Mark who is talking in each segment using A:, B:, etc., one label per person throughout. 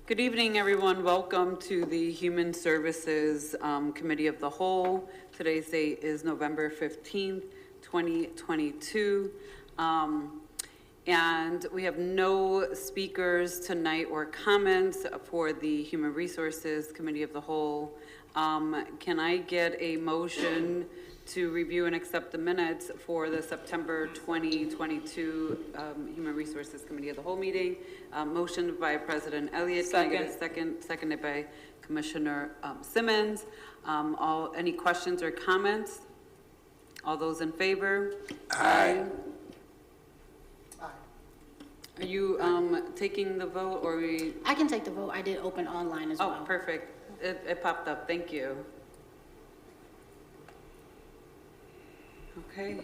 A: Good evening, everyone. Welcome to the Human Services Committee of the Whole. Today's date is November 15th, 2022. And we have no speakers tonight or comments for the Human Resources Committee of the Whole. Can I get a motion to review and accept the minutes for the September 2022 Human Resources Committee of the Whole meeting? Motion by President Elliott. Can I get a second? Seconded by Commissioner Simmons. Any questions or comments? All those in favor?
B: Aye.
A: Are you taking the vote, or we?
C: I can take the vote. I did open online as well.
A: Oh, perfect. It popped up. Thank you. Okay,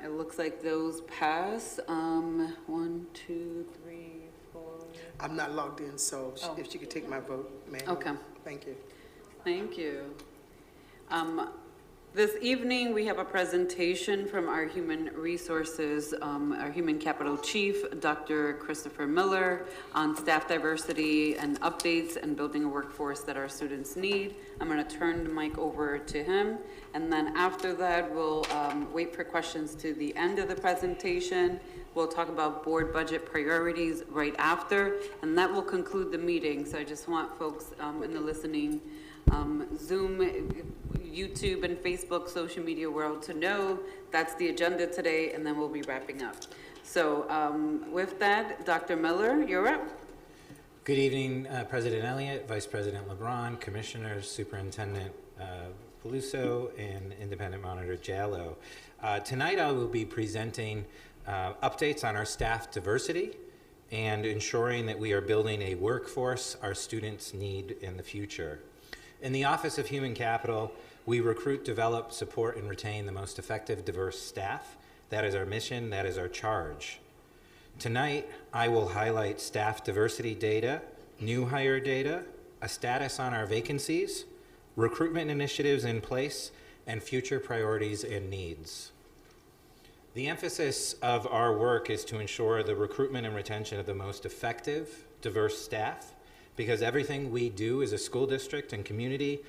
A: it looks like those pass. 1, 2, 3, 4.
B: I'm not logged in, so if she could take my vote, ma'am.
A: Okay.
B: Thank you.
A: Thank you. This evening, we have a presentation from our Human Resources, our Human Capital Chief, Dr. Christopher Miller, on staff diversity and updates and building a workforce that our students need. I'm going to turn the mic over to him, and then after that, we'll wait for questions to the end of the presentation. We'll talk about board budget priorities right after, and that will conclude the meeting. So I just want folks in the listening Zoom, YouTube, and Facebook social media world to know that's the agenda today, and then we'll be wrapping up. So with that, Dr. Miller, you're up.
D: Good evening, President Elliott, Vice President LeBron, Commissioners, Superintendent Peluso, and Independent Monitor Jallo. Tonight I will be presenting updates on our staff diversity and ensuring that we are building a workforce our students need in the future. In the Office of Human Capital, we recruit, develop, support, and retain the most effective, diverse staff. That is our mission, that is our charge. Tonight, I will highlight staff diversity data, new hire data, a status on our vacancies, recruitment initiatives in place, and future priorities and needs. The emphasis of our work is to ensure the recruitment and retention of the most effective, diverse staff, because everything we do as a school district and community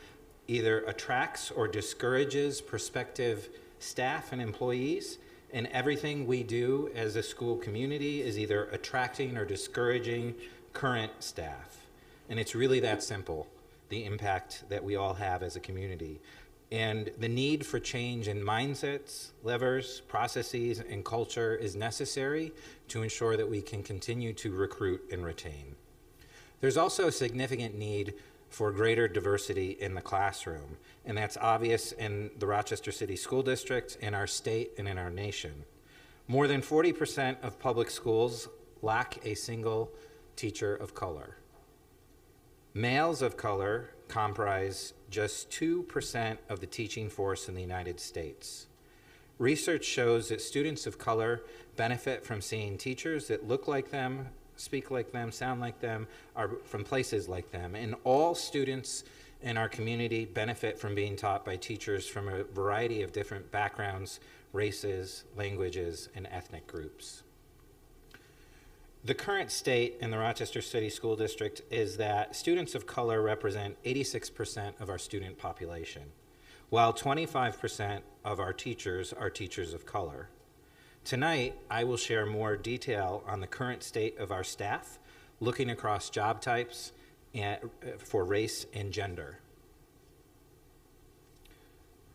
D: either attracts or discourages prospective staff and employees, and everything we do as a school community is either attracting or discouraging current staff. And it's really that simple, the impact that we all have as a community. And the need for change in mindsets, levers, processes, and culture is necessary to ensure that we can continue to recruit and retain. There's also a significant need for greater diversity in the classroom, and that's obvious in the Rochester City School District, in our state, and in our nation. More than 40% of public schools lack a single teacher of color. Males of color comprise just 2% of the teaching force in the United States. Research shows that students of color benefit from seeing teachers that look like them, speak like them, sound like them, are from places like them. And all students in our community benefit from being taught by teachers from a variety of different backgrounds, races, languages, and ethnic groups. The current state in the Rochester City School District is that students of color represent 86% of our student population, while 25% of our teachers are teachers of color. Tonight, I will share more detail on the current state of our staff, looking across job types and, for race and gender.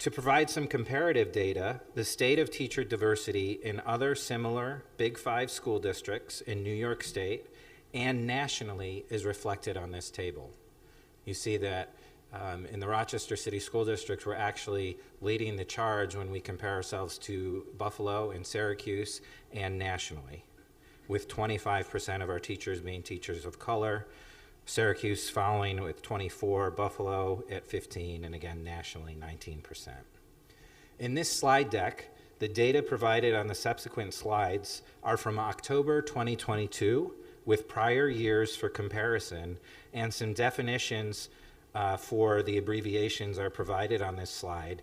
D: To provide some comparative data, the state of teacher diversity in other similar Big Five school districts in New York State and nationally is reflected on this table. You see that in the Rochester City School District, we're actually leading the charge when we compare ourselves to Buffalo and Syracuse and nationally, with 25% of our teachers being teachers of color, Syracuse following with 24, Buffalo at 15, and again nationally 19%. In this slide deck, the data provided on the subsequent slides are from October 2022 with prior years for comparison, and some definitions for the abbreviations are provided on this slide.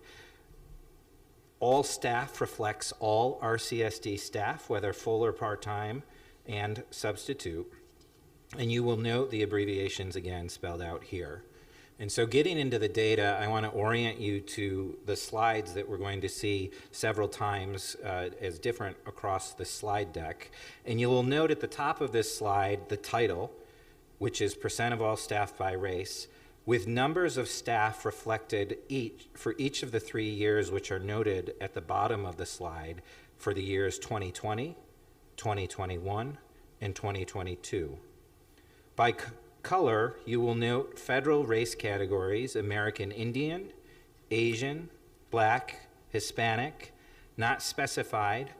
D: All staff reflects all RCSD staff, whether full or part-time and substitute. And you will note the abbreviations again spelled out here. And so getting into the data, I want to orient you to the slides that we're going to see several times as different across the slide deck. And you will note at the top of this slide the title, which is percent of all staff by race, with numbers of staff reflected for each of the 3 years which are noted at the bottom of the slide for the years 2020, 2021, and 2022. By color, you will note federal race categories: American Indian, Asian, Black, Hispanic, not specified,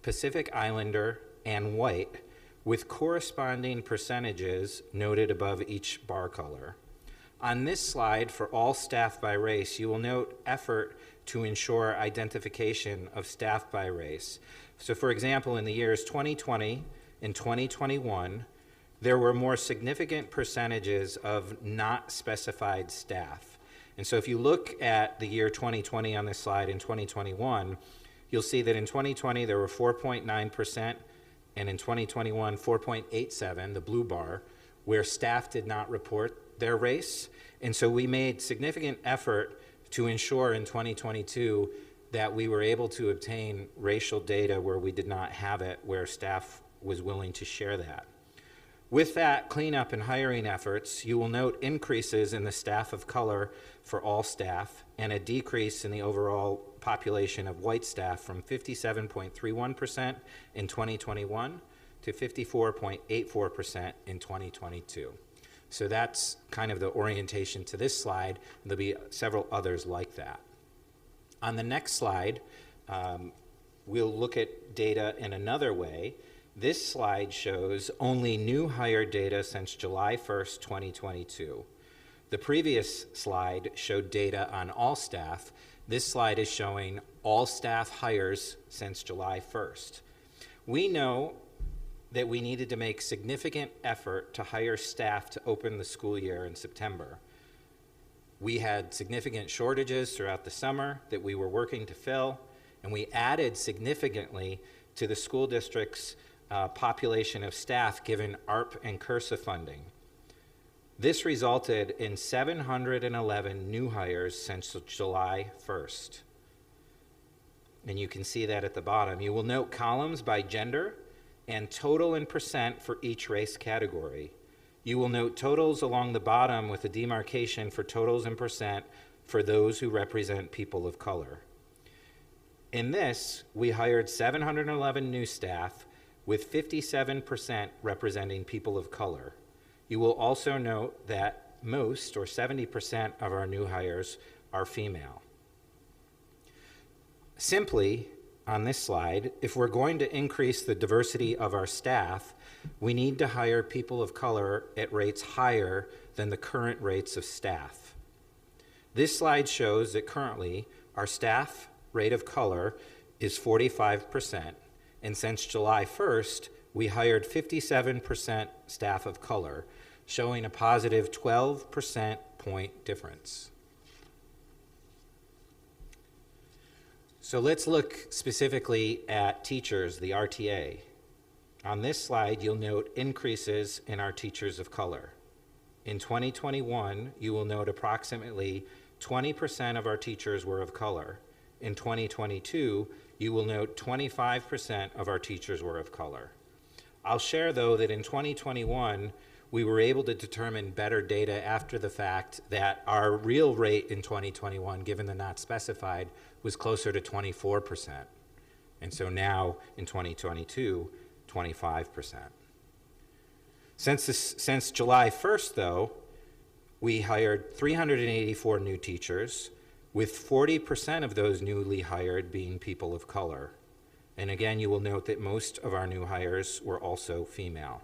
D: Pacific Islander, and white, with corresponding percentages noted above each bar color. On this slide, for all staff by race, you will note effort to ensure identification of staff by race. So for example, in the years 2020 and 2021, there were more significant percentages of not specified staff. And so if you look at the year 2020 on this slide in 2021, you'll see that in 2020 there were 4.9%, and in 2021, 4.87, the blue bar, where staff did not report their race. And so we made significant effort to ensure in 2022 that we were able to obtain racial data where we did not have it, where staff was willing to share that. With that cleanup and hiring efforts, you will note increases in the staff of color for all staff and a decrease in the overall population of white staff from 57.31% in 2021 to 54.84% in 2022. So that's kind of the orientation to this slide. There'll be several others like that. On the next slide, we'll look at data in another way. This slide shows only new hire data since July 1st, 2022. The previous slide showed data on all staff. This slide is showing all staff hires since July 1st. We know that we needed to make significant effort to hire staff to open the school year in September. We had significant shortages throughout the summer that we were working to fill, and we added significantly to the school district's population of staff given ARP and CURSA funding. This resulted in 711 new hires since July 1st. And you can see that at the bottom. You will note columns by gender and total in percent for each race category. You will note totals along the bottom with a demarcation for totals in percent for those who represent people of color. In this, we hired 711 new staff, with 57% representing people of color. You will also note that most, or 70%, of our new hires are female. Simply, on this slide, if we're going to increase the diversity of our staff, we need to hire people of color at rates higher than the current rates of staff. This slide shows that currently our staff rate of color is 45%. And since July 1st, we hired 57% staff of color, showing a positive 12% point difference. So let's look specifically at teachers, the RTA. On this slide, you'll note increases in our teachers of color. In 2021, you will note approximately 20% of our teachers were of color. In 2022, you will note 25% of our teachers were of color. I'll share, though, that in 2021, we were able to determine better data after the fact that our real rate in 2021, given the not specified, was closer to 24%. And so now, in 2022, 25%. Since July 1st, though, we hired 384 new teachers, with 40% of those newly hired being people of color. And again, you will note that most of our new hires were also female.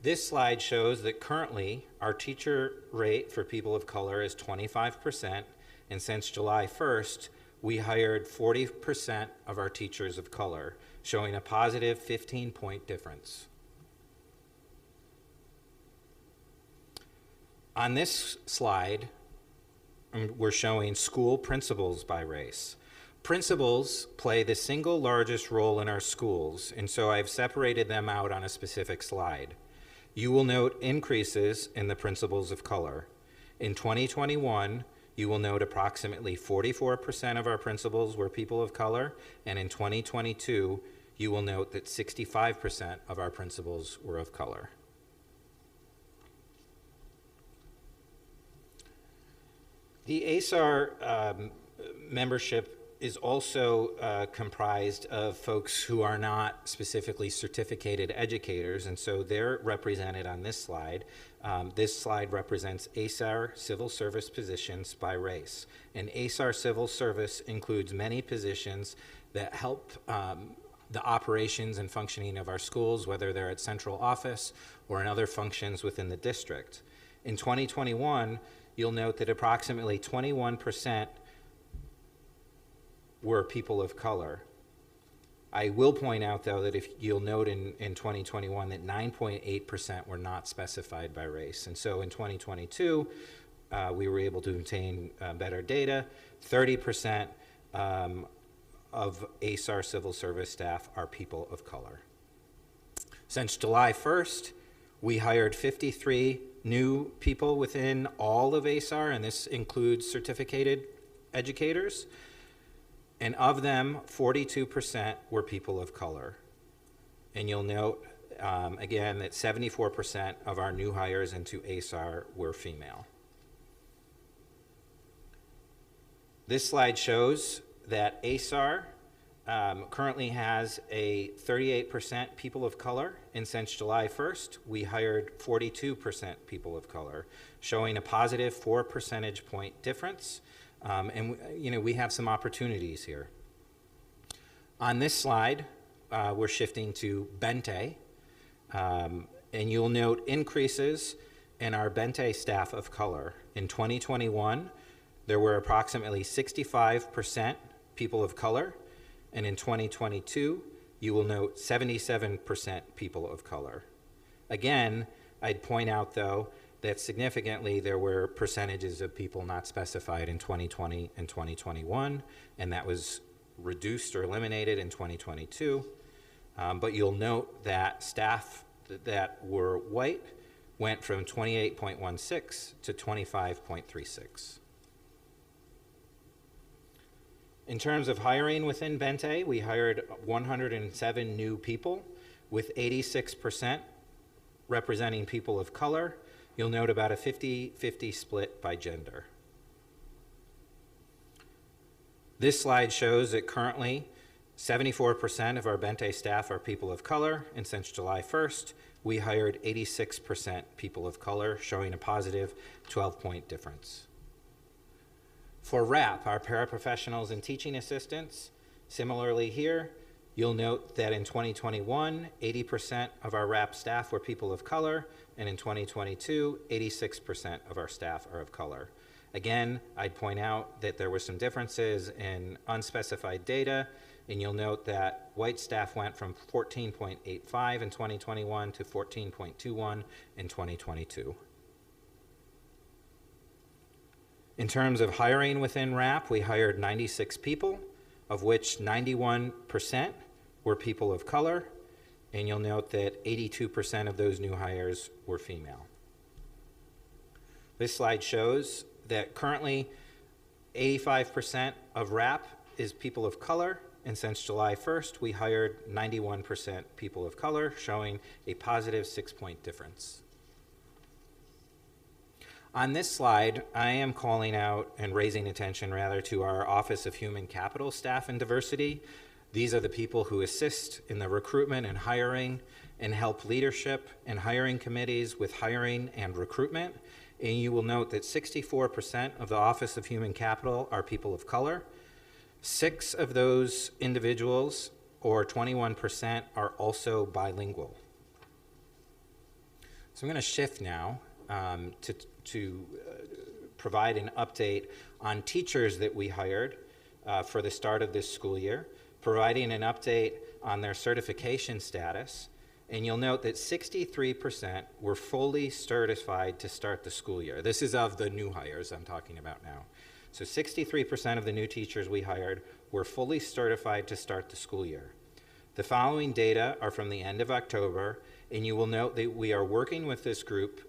D: This slide shows that currently our teacher rate for people of color is 25%, and since July 1st, we hired 40% of our teachers of color, showing a positive 15-point difference. On this slide, we're showing school principals by race. Principals play the single largest role in our schools, and so I've separated them out on a specific slide. You will note increases in the principals of color. In 2021, you will note approximately 44% of our principals were people of color, and in 2022, you will note that 65% of our principals were of color. The ASAR membership is also comprised of folks who are not specifically certificated educators, and so they're represented on this slide. This slide represents ASAR civil service positions by race. And ASAR civil service includes many positions that help the operations and functioning of our schools, whether they're at central office or in other functions within the district. In 2021, you'll note that approximately 21% were people of color. I will point out, though, that if you'll note in 2021 that 9.8% were not specified by race. And so in 2022, we were able to obtain better data. 30% of ASAR civil service staff are people of color. Since July 1st, we hired 53 new people within all of ASAR, and this includes certificated educators. And of them, 42% were people of color. And you'll note, again, that 74% of our new hires into ASAR were female. This slide shows that ASAR currently has a 38% people of color, and since July 1st, we hired 42% people of color, showing a positive 4 percentage point difference. And we have some opportunities here. On this slide, we're shifting to Bente, and you'll note increases in our Bente staff of color. In 2021, there were approximately 65% people of color, and in 2022, you will note 77% people of color. Again, I'd point out, though, that significantly there were percentages of people not specified in 2020 and 2021, and that was reduced or eliminated in 2022. But you'll note that staff that were white went from 28.16 to 25.36. In terms of hiring within Bente, we hired 107 new people, with 86% representing people of color. You'll note about a 50-50 split by gender. This slide shows that currently 74% of our Bente staff are people of color, and since July 1st, we hired 86% people of color, showing a positive 12-point difference. For RAP, our paraprofessionals and teaching assistants, similarly here, you'll note that in 2021, 80% of our RAP staff were people of color, and in 2022, 86% of our staff are of color. Again, I'd point out that there were some differences in unspecified data, and you'll note that white staff went from 14.85 in 2021 to 14.21 in 2022. In terms of hiring within RAP, we hired 96 people, of which 91% were people of color, and you'll note that 82% of those new hires were female. This slide shows that currently 85% of RAP is people of color, and since July 1st, we hired 91% people of color, showing a positive 6-point difference. On this slide, I am calling out and raising attention rather to our Office of Human Capital staff and diversity. These are the people who assist in the recruitment and hiring and help leadership and hiring committees with hiring and recruitment. And you will note that 64% of the Office of Human Capital are people of color. 6 of those individuals, or 21%, are also bilingual. So I'm going to shift now to provide an update on teachers that we hired for the start of this school year, providing an update on their certification status, and you'll note that 63% were fully certified to start the school year. This is of the new hires I'm talking about now. So 63% of the new teachers we hired were fully certified to start the school year. The following data are from the end of October, and you will note that we are working with this group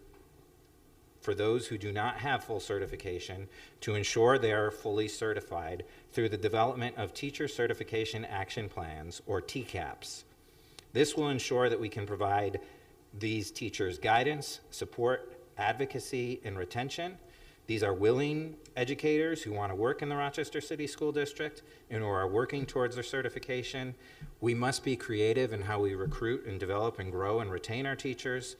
D: for those who do not have full certification to ensure they are fully certified through the development of Teacher Certification Action Plans, or TCAPs. This will ensure that we can provide these teachers guidance, support, advocacy, and retention. These are willing educators who want to work in the Rochester City School District and who are working towards their certification. We must be creative in how we recruit and develop and grow and retain our teachers.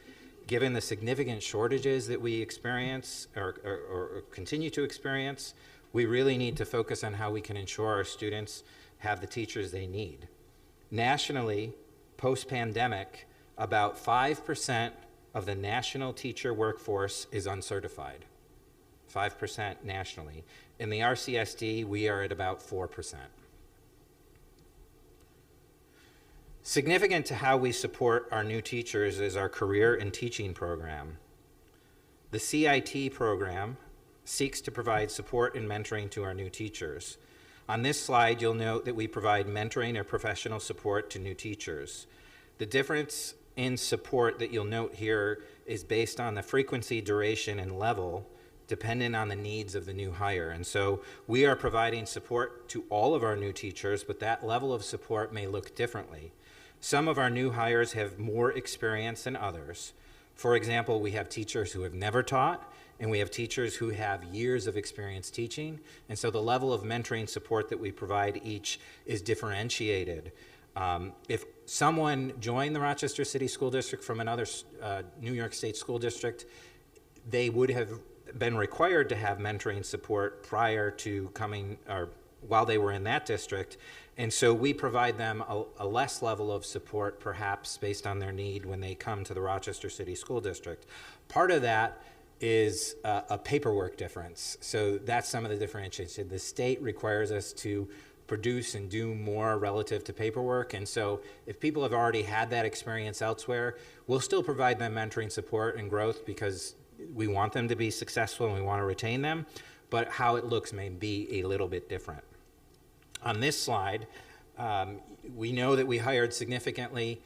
D: Given the significant shortages that we experience or continue to experience, we really need to focus on how we can ensure our students have the teachers they need. Nationally, post-pandemic, about 5% of the national teacher workforce is uncertified. 5% nationally. In the RCSD, we are at about 4%. Significant to how we support our new teachers is our Career and Teaching program. The CIT program seeks to provide support and mentoring to our new teachers. On this slide, you'll note that we provide mentoring or professional support to new teachers. The difference in support that you'll note here is based on the frequency, duration, and level dependent on the needs of the new hire. And so we are providing support to all of our new teachers, but that level of support may look differently. Some of our new hires have more experience than others. For example, we have teachers who have never taught, and we have teachers who have years of experience teaching. And so the level of mentoring support that we provide each is differentiated. If someone joined the Rochester City School District from another New York State school district, they would have been required to have mentoring support prior to coming, or while they were in that district. And so we provide them a less level of support, perhaps based on their need when they come to the Rochester City School District. Part of that is a paperwork difference. So that's some of the differentiation. The state requires us to produce and do more relative to paperwork. And so if people have already had that experience elsewhere, we'll still provide them mentoring support and growth because we want them to be successful and we want to retain them, but how it looks may be a little bit different. On this slide, we know that we hired significantly,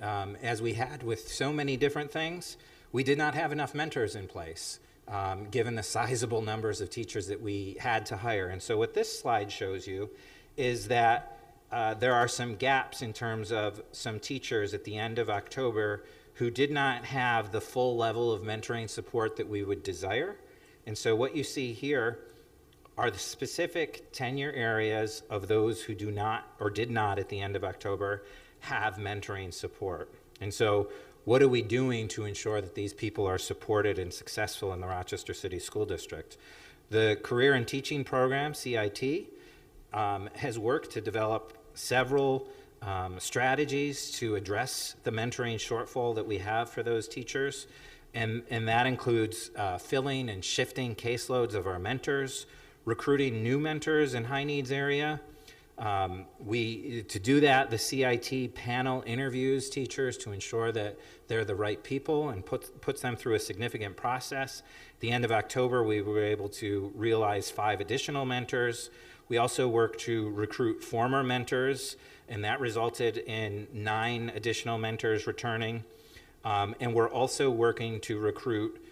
D: as we had with so many different things. We did not have enough mentors in place, given the sizable numbers of teachers that we had to hire. And so what this slide shows you is that there are some gaps in terms of some teachers at the end of October who did not have the full level of mentoring support that we would desire. And so what you see here are the specific tenure areas of those who do not or did not at the end of October have mentoring support. And so what are we doing to ensure that these people are supported and successful in the Rochester City School District? The Career and Teaching program, CIT, has worked to develop several strategies to address the mentoring shortfall that we have for those teachers. And that includes filling and shifting caseloads of our mentors, recruiting new mentors in high needs area. To do that, the CIT panel interviews teachers to ensure that they're the right people and puts them through a significant process. At the end of October, we were able to realize 5 additional mentors. We also worked to recruit former mentors, and that resulted in 9 additional mentors returning. And we're also working to recruit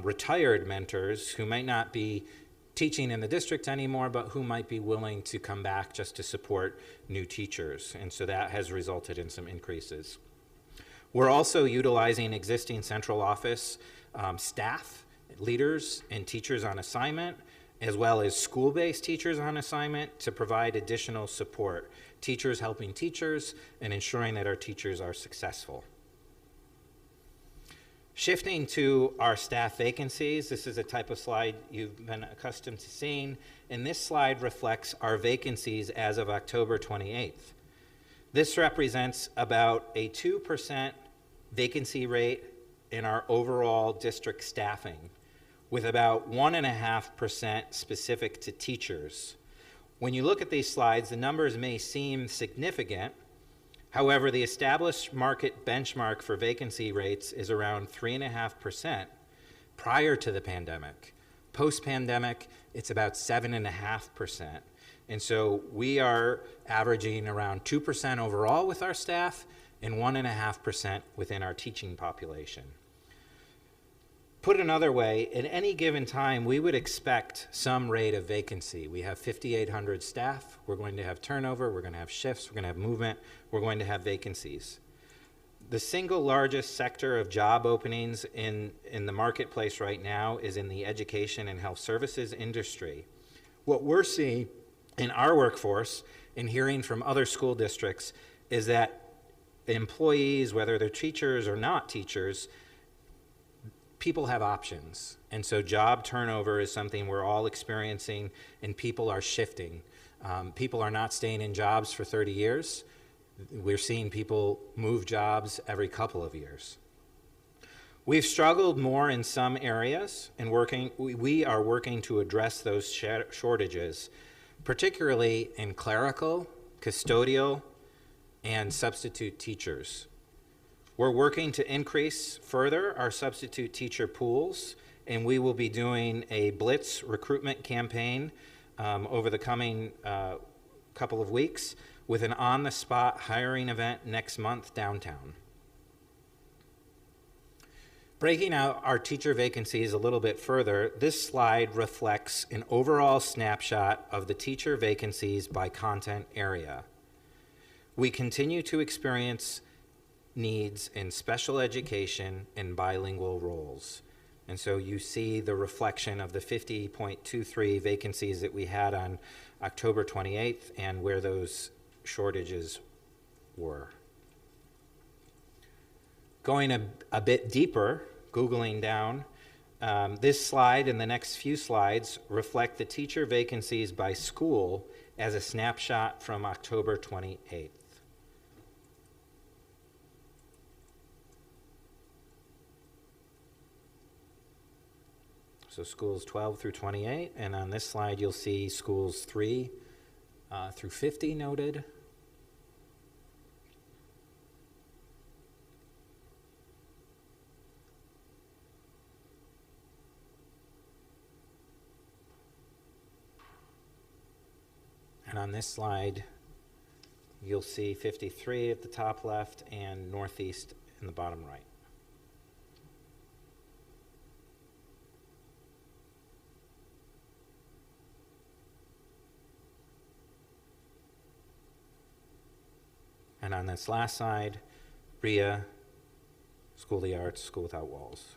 D: retired mentors who might not be teaching in the district anymore, but who might be willing to come back just to support new teachers. And so that has resulted in some increases. We're also utilizing existing central office staff, leaders, and teachers on assignment, as well as school-based teachers on assignment to provide additional support. Teachers helping teachers and ensuring that our teachers are successful. Shifting to our staff vacancies, this is a type of slide you've been accustomed to seeing, and this slide reflects our vacancies as of October 28th. This represents about a 2% vacancy rate in our overall district staffing, with about 1.5% specific to teachers. When you look at these slides, the numbers may seem significant. However, the established market benchmark for vacancy rates is around 3.5% prior to the pandemic. Post-pandemic, it's about 7.5%. And so we are averaging around 2% overall with our staff and 1.5% within our teaching population. Put another way, at any given time, we would expect some rate of vacancy. We have 5,800 staff. We're going to have turnover. We're going to have shifts. We're going to have movement. We're going to have vacancies. The single largest sector of job openings in the marketplace right now is in the education and health services industry. What we're seeing in our workforce and hearing from other school districts is that employees, whether they're teachers or not teachers, people have options. And so job turnover is something we're all experiencing, and people are shifting. People are not staying in jobs for 30 years. We're seeing people move jobs every couple of years. We've struggled more in some areas, and we are working to address those shortages, particularly in clerical, custodial, and substitute teachers. We're working to increase further our substitute teacher pools, and we will be doing a blitz recruitment campaign over the coming couple of weeks with an on-the-spot hiring event next month downtown. Breaking out our teacher vacancies a little bit further, this slide reflects an overall snapshot of the teacher vacancies by content area. We continue to experience needs in special education and bilingual roles. And so you see the reflection of the 50.23 vacancies that we had on October 28th and where those shortages were. Going a bit deeper, Googling down, this slide and the next few slides reflect the teacher vacancies by school as a snapshot from October 28th. So schools 12 through 28, and on this slide you'll see schools 3 through 50 noted. And on this slide, you'll see 53 at the top left and Northeast in the bottom right. And on this last slide, RIA, School of the Arts, School Without Walls.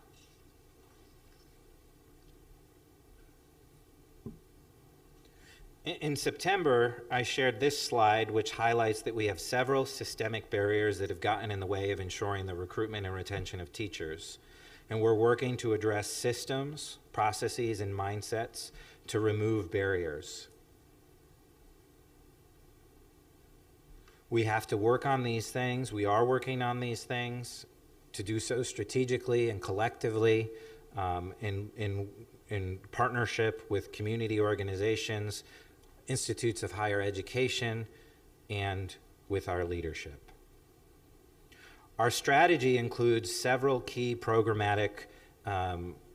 D: In September, I shared this slide, which highlights that we have several systemic barriers that have gotten in the way of ensuring the recruitment and retention of teachers. And we're working to address systems, processes, and mindsets to remove barriers. We have to work on these things. We are working on these things to do so strategically and collectively in partnership with community organizations, institutes of higher education, and with our leadership. Our strategy includes several key programmatic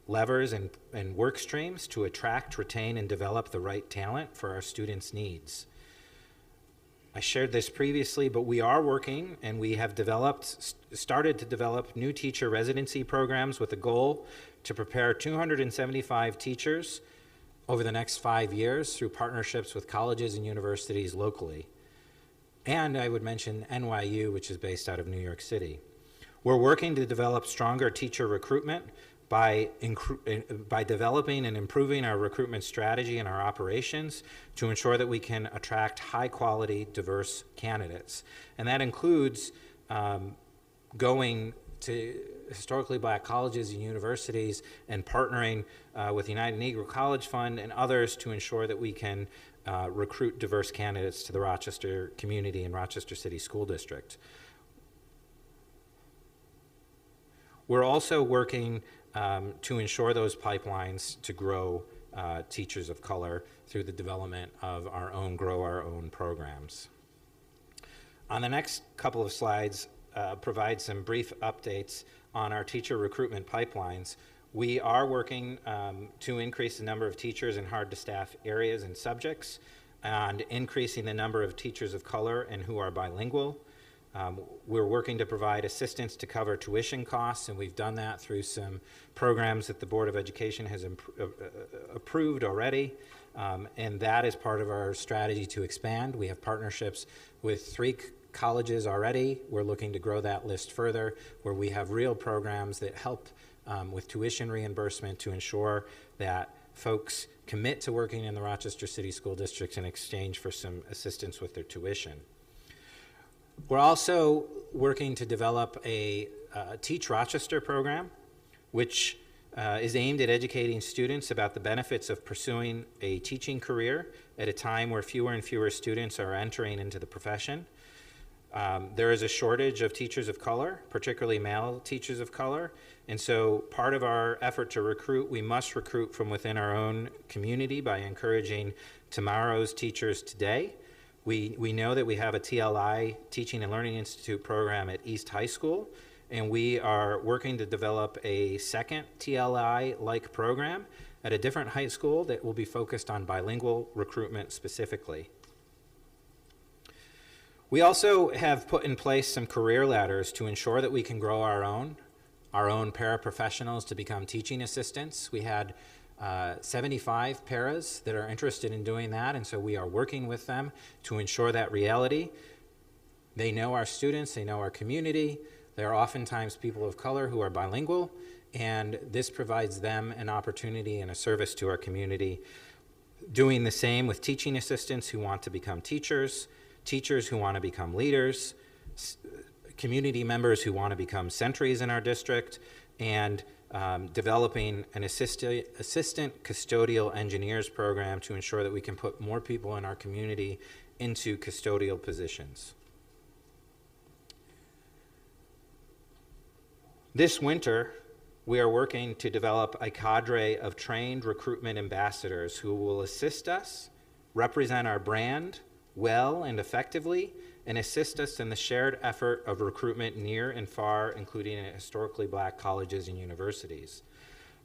D: levers and work streams to attract, retain, and develop the right talent for our students' needs. I shared this previously, but we are working and we have started to develop new teacher residency programs with a goal to prepare 275 teachers over the next 5 years through partnerships with colleges and universities locally. And I would mention NYU, which is based out of New York City. We're working to develop stronger teacher recruitment by developing and improving our recruitment strategy and our operations to ensure that we can attract high-quality, diverse candidates. And that includes going to historically black colleges and universities and partnering with the United Negro College Fund and others to ensure that we can recruit diverse candidates to the Rochester community and Rochester City School District. We're also working to ensure those pipelines to grow teachers of color through the development of our own Grow Our Own programs. On the next couple of slides, provide some brief updates on our teacher recruitment pipelines. We are working to increase the number of teachers in hard-to-staff areas and subjects. and increasing the number of teachers of color and who are bilingual. We're working to provide assistance to cover tuition costs, and we've done that through some programs that the Board of Education has approved already, and that is part of our strategy to expand. We have partnerships with 3 colleges already. We're looking to grow that list further, where we have real programs that help with tuition reimbursement to ensure that folks commit to working in the Rochester City School District in exchange for some assistance with their tuition. We're also working to develop a Teach Rochester program, which is aimed at educating students about the benefits of pursuing a teaching career at a time where fewer and fewer students are entering into the profession. There is a shortage of teachers of color, particularly male teachers of color, and so part of our effort to recruit, we must recruit from within our own community by encouraging tomorrow's teachers today. We know that we have a TLI, Teaching and Learning Institute program at East High School, and we are working to develop a second TLI-like program at a different high school that will be focused on bilingual recruitment specifically. We also have put in place some career ladders to ensure that we can grow our own paraprofessionals to become teaching assistants. We had 75 paras that are interested in doing that, and so we are working with them to ensure that reality. They know our students, they know our community. They are oftentimes people of color who are bilingual, and this provides them an opportunity and a service to our community. Doing the same with teaching assistants who want to become teachers, teachers who want to become leaders, community members who want to become sentries in our district, and developing an assistant custodial engineers program to ensure that we can put more people in our community into custodial positions. This winter, we are working to develop a cadre of trained recruitment ambassadors who will assist us, represent our brand well and effectively, and assist us in the shared effort of recruitment near and far, including at historically black colleges and universities.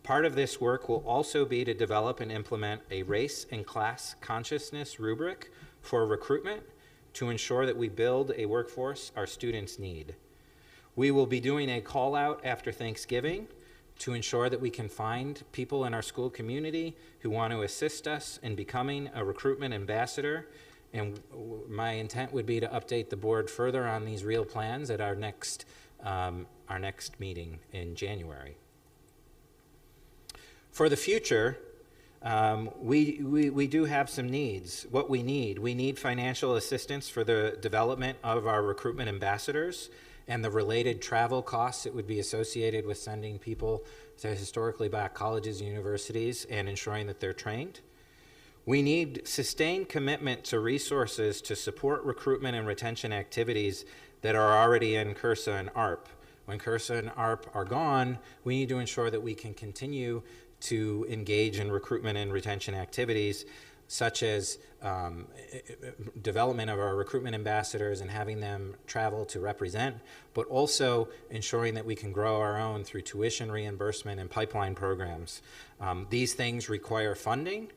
D: Part of this work will also be to develop and implement a race and class consciousness rubric for recruitment to ensure that we build a workforce our students need. We will be doing a call out after Thanksgiving to ensure that we can find people in our school community who want to assist us in becoming a recruitment ambassador. And my intent would be to update the board further on these real plans at our next meeting in January. For the future, we do have some needs. What we need financial assistance for the development of our recruitment ambassadors and the related travel costs that would be associated with sending people to historically black colleges and universities and ensuring that they're trained. We need sustained commitment to resources to support recruitment and retention activities that are already in CRSA and ARP. When CRSA and ARP are gone, we need to ensure that we can continue to engage in recruitment and retention activities, such as development of our recruitment ambassadors and having them travel to represent, but also ensuring that we can grow our own through tuition reimbursement and pipeline programs. These things require funding.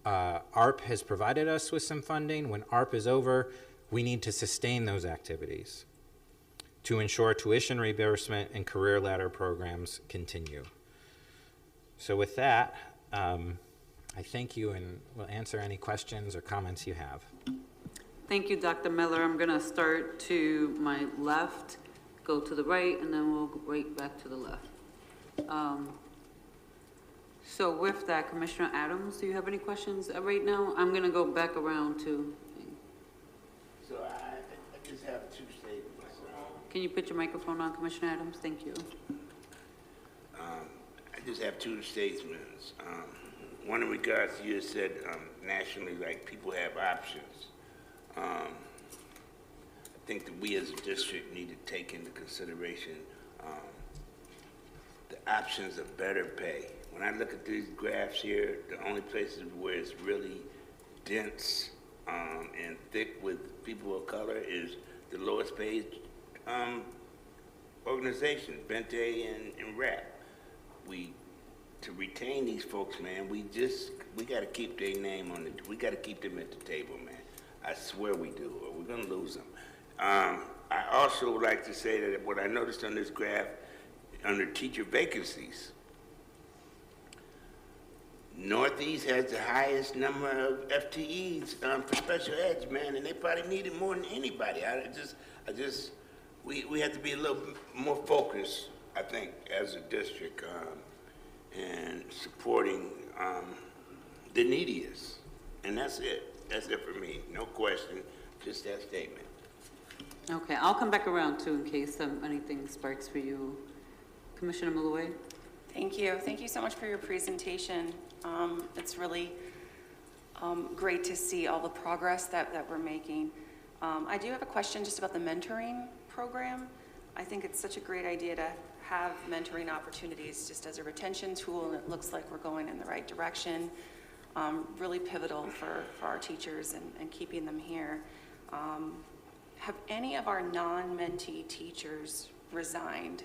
D: ARP has provided us with some funding. When ARP is over, we need to sustain those activities to ensure tuition reimbursement and career ladder programs continue. So with that, I thank you and will answer any questions or comments you have.
A: Thank you, Dr. Miller. I'm going to start to my left, go to the right, and then we'll go right back to the left. So with that, Commissioner Adams, do you have any questions right now? I'm going to go back around to.
E: So I just have 2 statements.
A: Can you put your microphone on, Commissioner Adams? Thank you.
E: I just have 2 statements. One in regards to you said nationally, like people have options. I think that we as a district need to take into consideration the options of better pay. When I look at these graphs here, the only places where it's really dense and thick with people of color is the lowest paid organization, Bente and RAP. We to retain these folks, man, we got to keep their name on it. We got to keep them at the table, man. I swear we do, or we're going to lose them. I also would like to say that what I noticed on this graph, under teacher vacancies, Northeast has the highest number of FTEs for special eds, man, and they probably need it more than anybody. We have to be a little more focused, I think, as a district, and supporting the neediest. And that's it. That's it for me. No question, just that statement.
A: Okay, I'll come back around too in case anything sparks for you. Commissioner Malloy?
F: Thank you. Thank you so much for your presentation. It's really great to see all the progress that we're making. I do have a question just about the mentoring program. I think it's such a great idea to have mentoring opportunities just as a retention tool, and it looks like we're going in the right direction. Really pivotal for our teachers and keeping them here. Have any of our non-mentee teachers resigned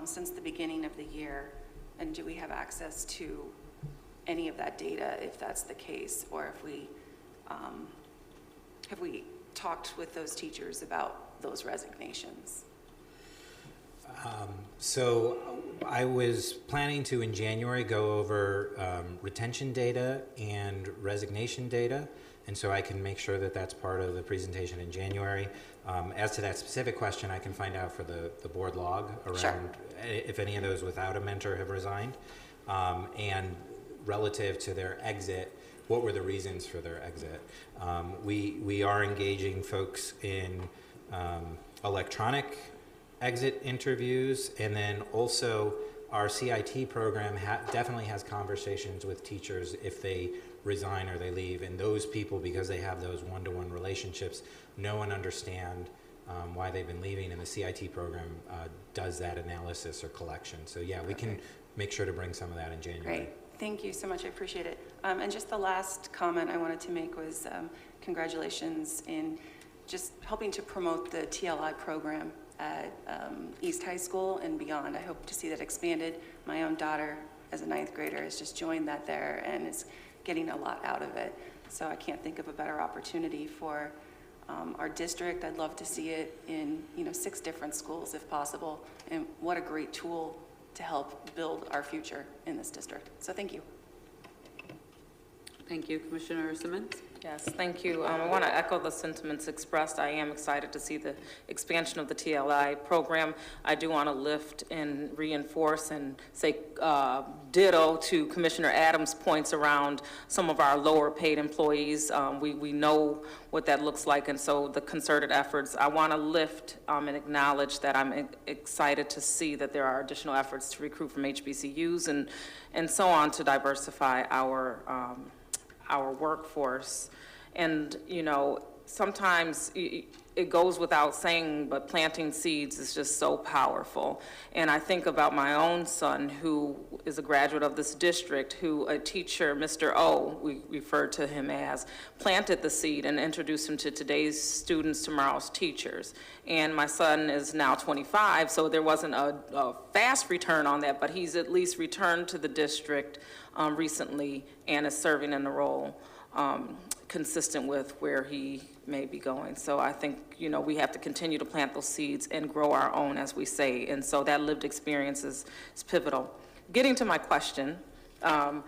F: since the beginning of the year? And do we have access to any of that data if that's the case? Or if have we talked with those teachers about those resignations?
D: So I was planning to, in January, go over retention data and resignation data, and so I can make sure that that's part of the presentation in January. As to that specific question, I can find out for the board log around
F: Sure.
D: if any of those without a mentor have resigned, and relative to their exit, what were the reasons for their exit. We are engaging folks in electronic exit interviews, and then also our CIT program definitely has conversations with teachers if they resign or they leave, and those people, because they have those one-to-one relationships, know and understand why they've been leaving, and the CIT program does that analysis or collection. So yeah, we can make sure to bring some of that in January.
F: Great. Thank you so much. I appreciate it. And just the last comment I wanted to make was congratulations in just helping to promote the TLI program at East High School and beyond. I hope to see that expanded. My own daughter, as a 9th grader, has just joined that there and is getting a lot out of it. So I can't think of a better opportunity for our district. I'd love to see it in 6 different schools if possible. And what a great tool to help build our future in this district. So thank you.
A: Thank you. Commissioner Simmons?
G: Yes, thank you. I want to echo the sentiments expressed. I am excited to see the expansion of the TLI program. I do want to lift and reinforce and say ditto to Commissioner Adams' points around some of our lower paid employees. We know what that looks like, and so the concerted efforts. I want to lift and acknowledge that I'm excited to see that there are additional efforts to recruit from HBCUs and so on to diversify our workforce. And sometimes it goes without saying, but planting seeds is just so powerful. And I think about my own son, who is a graduate of this district, who a teacher, Mr. O, we refer to him as, planted the seed and introduced him to today's students, tomorrow's teachers. And my son is now 25, so there wasn't a fast return on that, but he's at least returned to the district recently and is serving in the role consistent with where he may be going. So I think, we have to continue to plant those seeds and grow our own, as we say. And so that lived experience is pivotal. Getting to my question, I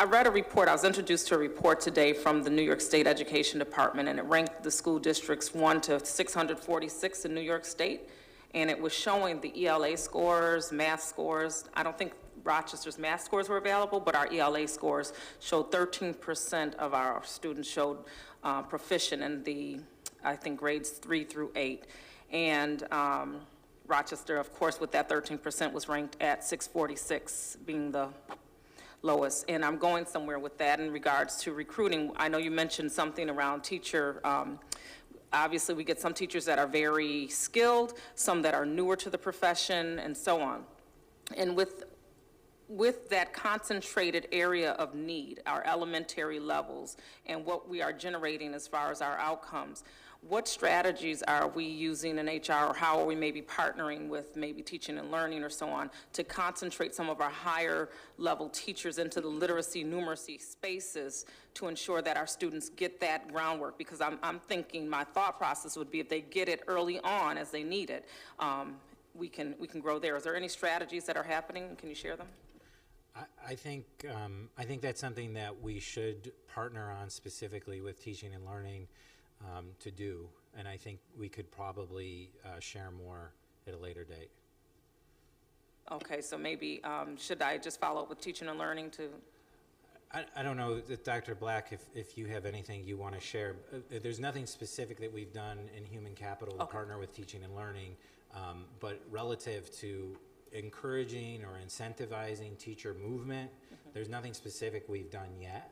G: read a report, I was introduced to a report today from the New York State Education Department, and it ranked the school districts 1 to 646 in New York State. And it was showing the ELA scores, math scores. I don't think Rochester's math scores were available, but our ELA scores showed 13% of our students showed proficient in the, I think, grades 3 through 8. And Rochester, of course, with that 13% was ranked at 646, being the lowest. And I'm going somewhere with that in regards to recruiting. I know you mentioned something around teacher. Obviously, we get some teachers that are very skilled, some that are newer to the profession, and so on. And with that concentrated area of need, our elementary levels, and what we are generating as far as our outcomes, what strategies are we using in HR, or how are we maybe partnering with maybe teaching and learning or so on to concentrate some of our higher level teachers into the literacy, numeracy spaces to ensure that our students get that groundwork? Because I'm thinking my thought process would be if they get it early on as they need it, we can grow there. Is there any strategies that are happening? Can you share them?
D: I think that's something that we should partner on specifically with teaching and learning to do, and I think we could probably share more at a later date.
G: Okay, so maybe should I just follow up with teaching and learning to?
D: I don't know, Dr. Black, if you have anything you want to share. There's nothing specific that we've done in human capital to partner with teaching and learning, but relative to encouraging or incentivizing teacher movement, there's nothing specific we've done yet.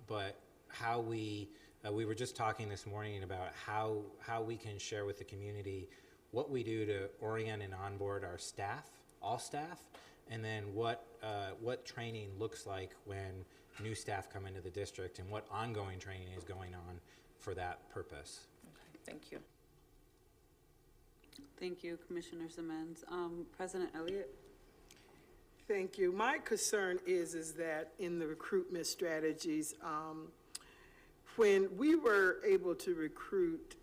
D: But how we were just talking this morning about how we can share with the community what we do to orient and onboard our staff, all staff, and then what training looks like when new staff come into the district and what ongoing training is going on for that purpose.
G: Okay, thank you.
A: Thank you, Commissioner Simmons. President Elliott?
B: Thank you. My concern is that in the recruitment strategies, when we were able to recruit,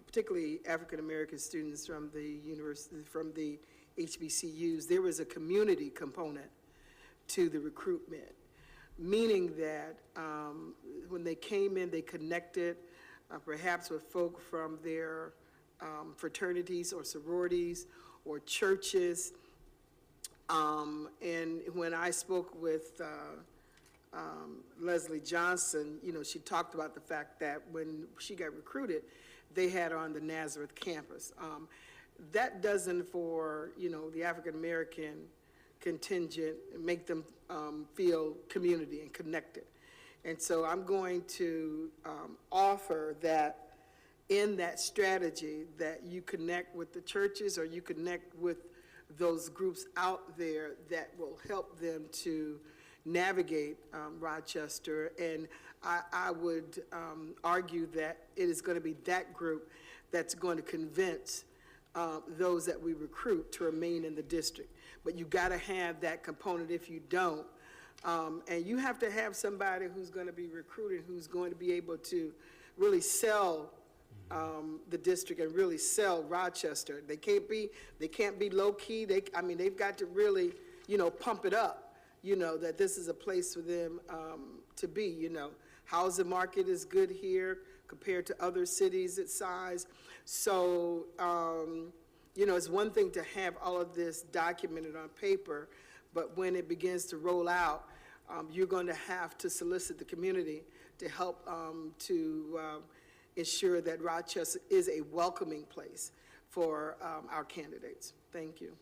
B: particularly African-American students from the university, from the HBCUs, there was a community component to the recruitment, meaning that when they came in, they connected perhaps with folk from their fraternities or sororities or churches. And when I spoke with Leslie Johnson, you know, she talked about the fact that when she got recruited, they had her on the Nazareth campus. That doesn't, for, you know, the African-American contingent, make them feel community and connected. And so I'm going to offer that in that strategy that you connect with the churches or you connect with those groups out there that will help them to navigate Rochester. And I would argue that it is going to be that group that's going to convince those that we recruit to remain in the district. But you got to have that component. If you don't, and you have to have somebody who's going to be recruited, who's going to be able to really sell the district and really sell Rochester. They can't be low key. I mean, they've got to really, you know, pump it up, you know, that this is a place for them to be, you know. Housing market is good here compared to other cities its size. So, you know, it's one thing to have all of this documented on paper, but when it begins to roll out, you're going to have to solicit the community to help to ensure that Rochester is a welcoming place for our candidates. Thank you.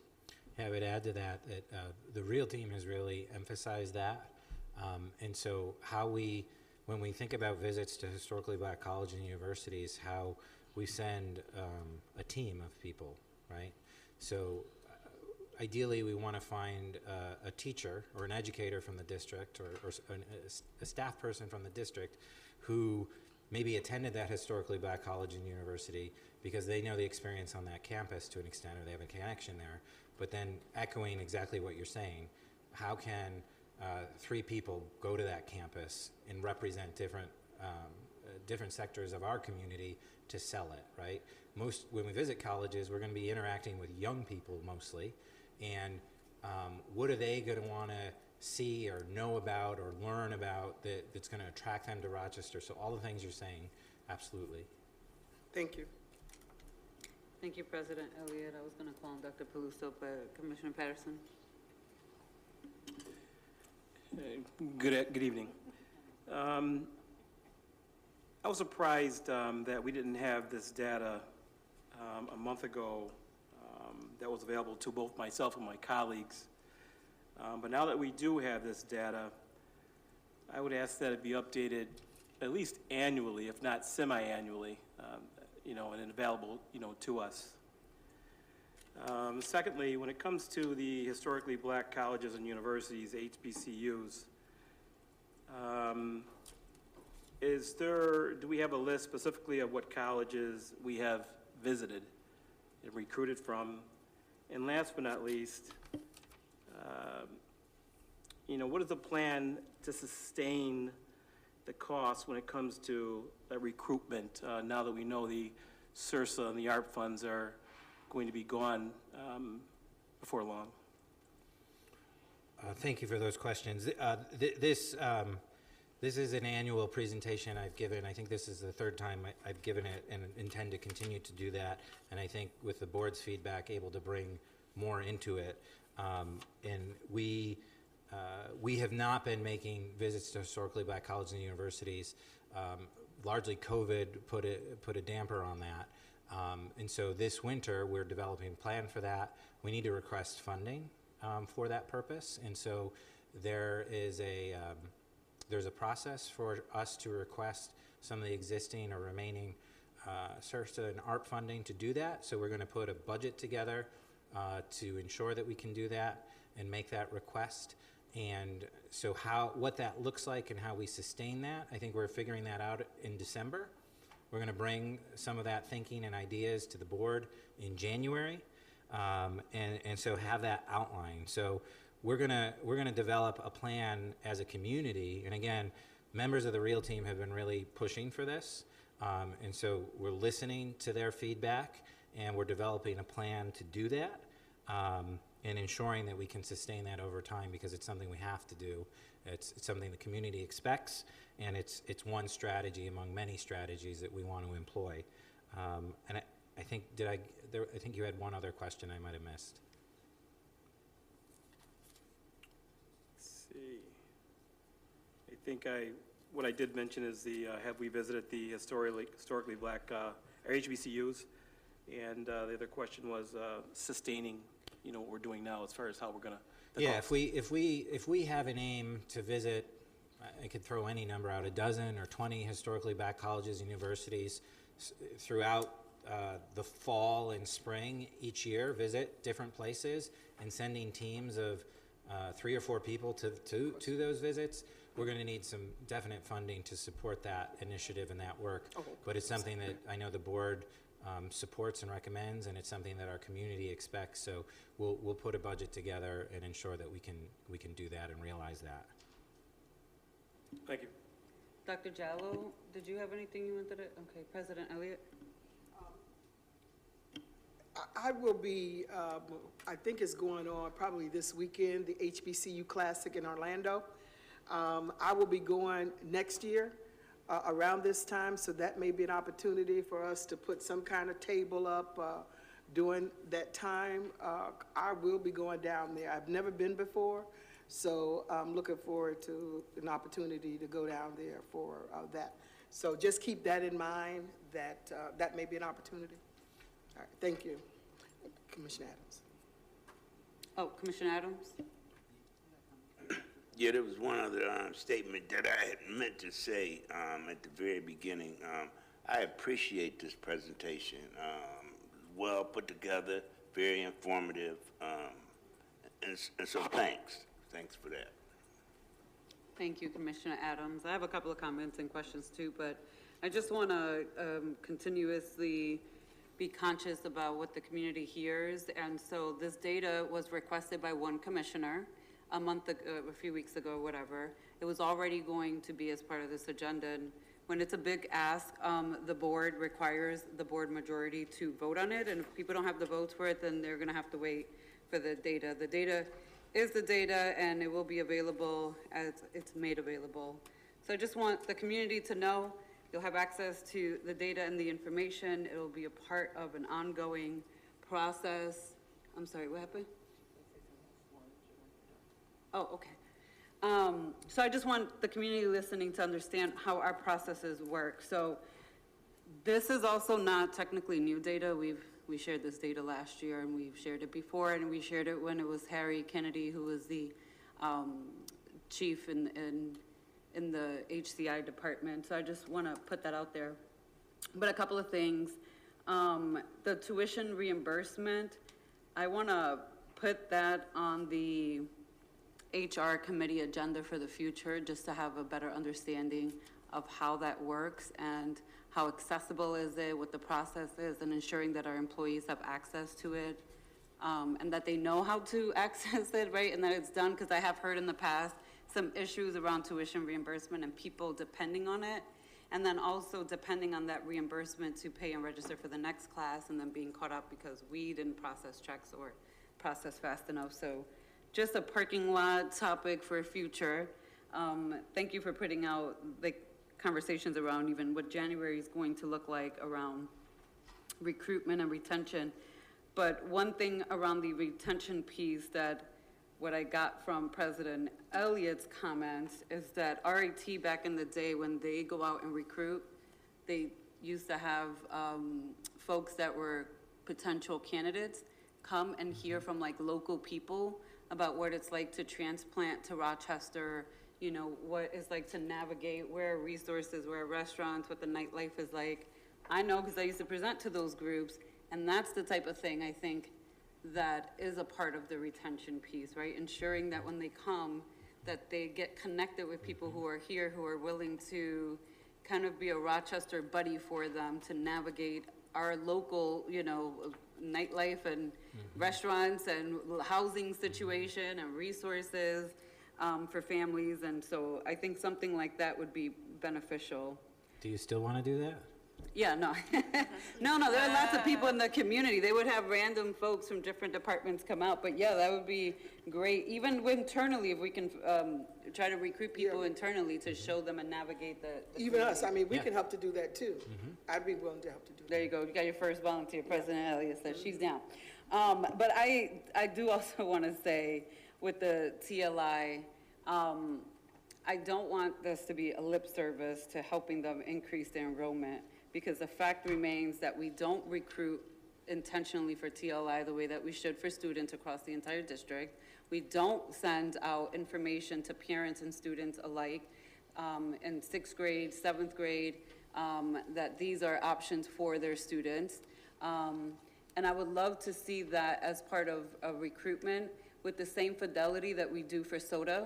D: Yeah, I would add to that the REAL team has really emphasized that. And so when we think about visits to historically black colleges and universities, how we send a team of people, right? So ideally we want to find a teacher or an educator from the district or a staff person from the district who maybe attended that historically black college and university because they know the experience on that campus to an extent or they have a connection there. But then echoing exactly what you're saying, how can 3 people go to that campus and represent different sectors of our community to sell it, right? When we visit colleges, we're going to be interacting with young people mostly, and what are they going to want to see or know about or learn about that's going to attract them to Rochester? So all the things you're saying, absolutely.
B: Thank you.
A: Thank you, President Elliott. I was going to call on Dr. Peluso, but Commissioner Patterson.
H: Good evening. I was surprised that we didn't have this data a month ago that was available to both myself and my colleagues. But now that we do have this data, I would ask that it be updated at least annually, if not semi-annually, you know, and available, you know, to us. Secondly, when it comes to the historically black colleges and universities, HBCUs, do we have a list specifically of what colleges we have visited and recruited from? And last but not least, what is the plan to sustain the cost when it comes to recruitment, now that we know the SRSA and the ARP funds are going to be gone before long?
D: Thank you for those questions. This is an annual presentation I've given. I think this is the third time I've given it and intend to continue to do that. And I think with the board's feedback, able to bring more into it. And we have not been making visits to historically black colleges and universities. Largely COVID put a damper on that. And so this winter, we're developing a plan for that. We need to request funding for that purpose. And so there's a process for us to request some of the existing or remaining SRSA and ARP funding to do that. So we're going to put a budget together to ensure that we can do that and make that request. And so what that looks like and how we sustain that, I think we're figuring that out in December. We're going to bring some of that thinking and ideas to the board in January, and so have that outlined. So we're gonna develop a plan as a community. And again, members of the REAL team have been really pushing for this, and so we're listening to their feedback, and we're developing a plan to do that, and ensuring that we can sustain that over time, because it's something we have to do. It's something the community expects, and it's one strategy among many strategies that we want to employ. And I think I think you had one other question I might have missed.
H: Let's see. I think what I did mention is have we visited the historically black HBCUs? And the other question was sustaining, what we're doing now as far as how we're gonna.
D: Yeah, if we have an aim to visit, I could throw any number out, 12 or 20 historically black colleges and universities throughout the fall and spring each year, visit different places, and sending teams of 3 or 4 people to those visits. We're going to need some definite funding to support that initiative and that work. Okay. But it's something that I know the board supports and recommends, and it's something that our community expects. So we'll put a budget together and ensure that we can do that and realize that.
H: Thank you.
A: Dr. Jallo, did you have anything you wanted to? Okay, President Elliott.
B: I will be, I think it's going on probably this weekend, the HBCU Classic in Orlando. I will be going next year around this time, so that may be an opportunity for us to put some kind of table up during that time. I will be going down there. I've never been before, so I'm looking forward to an opportunity to go down there for that. So just keep that in mind, that that may be an opportunity. All right, thank you. Commissioner Adams.
A: Oh, Commissioner Adams?
E: Yeah, there was one other statement that I had meant to say at the very beginning. I appreciate this presentation. Well put together, very informative, and so thanks. Thanks for that.
A: Thank you, Commissioner Adams. I have a couple of comments and questions too, but I just want to continuously be conscious about what the community hears. And so this data was requested by one commissioner a few weeks ago, whatever. It was already going to be as part of this agenda. And when it's a big ask, the board requires the board majority to vote on it. And if people don't have the votes for it, then they're going to have to wait for the data. The data is the data, and it will be available as it's made available. So I just want the community to know you'll have access to the data and the information. It'll be a part of an ongoing process. I'm sorry, what happened? Oh, okay. So I just want the community listening to understand how our processes work. So this is also not technically new data. We shared this data last year, and we've shared it before, and we shared it when it was Harry Kennedy, who was the chief in the HCI department. So I just want to put that out there. But a couple of things. The tuition reimbursement, I want to put that on the HR committee agenda for the future, just to have a better understanding of how that works and how accessible is it, what the process is, and ensuring that our employees have access to it, and that they know how to access it, right, and that it's done, because I have heard in the past some issues around tuition reimbursement and people depending on it, and then also depending on that reimbursement to pay and register for the next class, and then being caught up because we didn't process checks or process fast enough. So just a parking lot topic for future. Thank you for putting out the conversations around even what January is going to look like around recruitment and retention. But one thing around the retention piece that what I got from President Elliott's comments is that RIT back in the day when they go out and recruit, they used to have folks that were potential candidates come and hear from like local people about what it's like to transplant to Rochester, you know, what it's like to navigate, where are resources, where are restaurants, what the nightlife is like. I know because I used to present to those groups, and that's the type of thing I think that is a part of the retention piece, right? Ensuring that when they come, that they get connected with people who are here, who are willing to kind of be a Rochester buddy for them to navigate our local, you know, nightlife and restaurants and housing situation and resources for families. And so I think something like that would be beneficial.
D: Do you still want to do that?
A: Yeah, no. No, there are lots of people in the community. They would have random folks from different departments come out, but yeah, that would be great. Even internally, if we can try to recruit people internally to show them and navigate the
B: Even us, I mean, we
D: Yeah.
B: can help to do that too. I'd be willing to help to do that.
A: There you go. You got your first volunteer. President Elliott says she's down. But I do also want to say with the TLI, I don't want this to be a lip service to helping them increase their enrollment, because the fact remains that we don't recruit intentionally for TLI the way that we should for students across the entire district. We don't send out information to parents and students alike in 6th grade, 7th grade, that these are options for their students. And I would love to see that as part of recruitment with the same fidelity that we do for SOTA.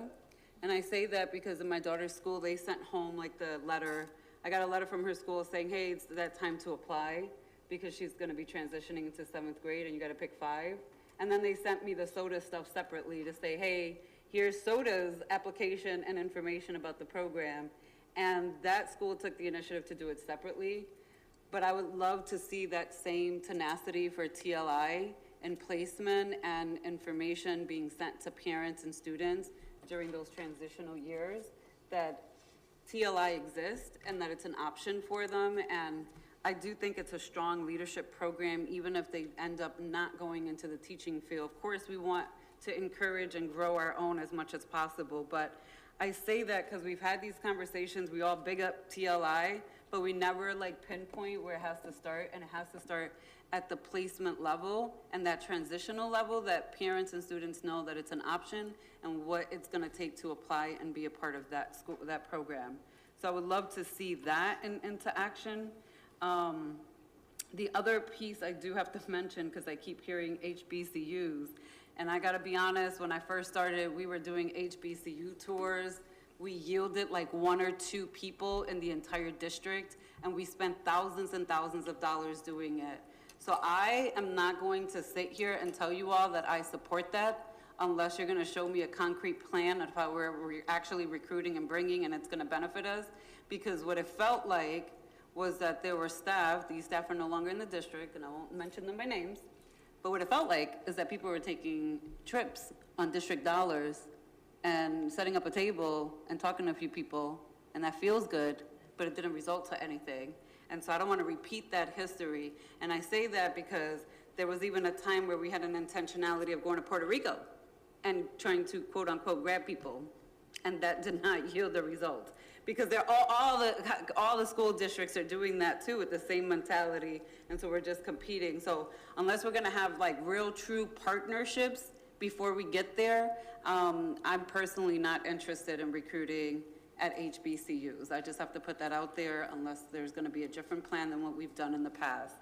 A: And I say that because in my daughter's school, they sent home like the letter. I got a letter from her school saying, hey, it's that time to apply because she's going to be transitioning into 7th grade and you got to pick 5. And then they sent me the SOTA stuff separately to say, hey, here's SOTA's application and information about the program. And that school took the initiative to do it separately. But I would love to see that same tenacity for TLI and placement and information being sent to parents and students during those transitional years, that TLI exists and that it's an option for them. And I do think it's a strong leadership program, even if they end up not going into the teaching field. Of course, we want to encourage and grow our own as much as possible, but I say that because we've had these conversations, we all big up TLI, but we never like pinpoint where it has to start, and it has to start at the placement level and that transitional level, that parents and students know that it's an option and what it's going to take to apply and be a part of that school, that program. So I would love to see that into action. The other piece I do have to mention, because I keep hearing HBCUs, and I got to be honest, when I first started, we were doing HBCU tours. We yielded like 1 or 2 people in the entire district, and we spent thousands and thousands of dollars doing it. So I am not going to sit here and tell you all that I support that unless you're going to show me a concrete plan of how we're actually recruiting and bringing and it's going to benefit us. Because what it felt like was that there were staff, these staff are no longer in the district, and I won't mention them by names, but what it felt like is that people were taking trips on district dollars and setting up a table and talking to a few people, and that feels good, but it didn't result to anything. And so I don't want to repeat that history. And I say that because there was even a time where we had an intentionality of going to Puerto Rico and trying to quote unquote grab people. And that did not yield the result. Because they're all the school districts are doing that too with the same mentality. And so we're just competing. So unless we're going to have like real true partnerships before we get there, I'm personally not interested in recruiting at HBCUs. I just have to put that out there unless there's going to be a different plan than what we've done in the past.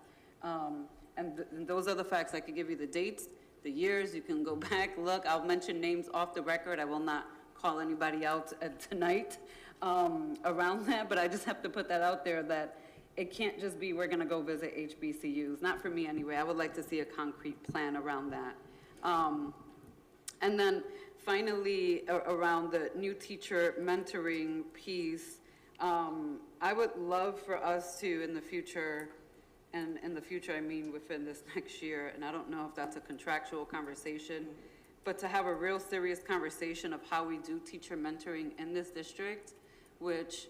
A: And those are the facts. I could give you the dates, the years. You can go back, look. I'll mention names off the record. I will not call anybody out tonight. around that, but I just have to put that out there that it can't just be, we're gonna go visit HBCUs, not for me anyway. I would like to see a concrete plan around that. And then finally, around the new teacher mentoring piece, I would love for us to, in the future, and in the future, I mean within this next year, and I don't know if that's a contractual conversation, but to have a real serious conversation of how we do teacher mentoring in this district, which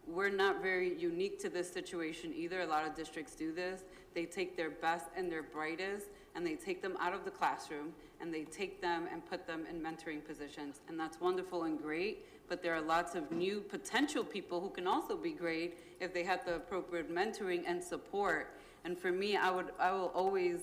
A: we're not very unique to this situation either. A lot of districts do this. They take their best and their brightest, and they take them out of the classroom, and they take them and put them in mentoring positions. And that's wonderful and great, but there are lots of new potential people who can also be great if they have the appropriate mentoring and support. And for me, I will always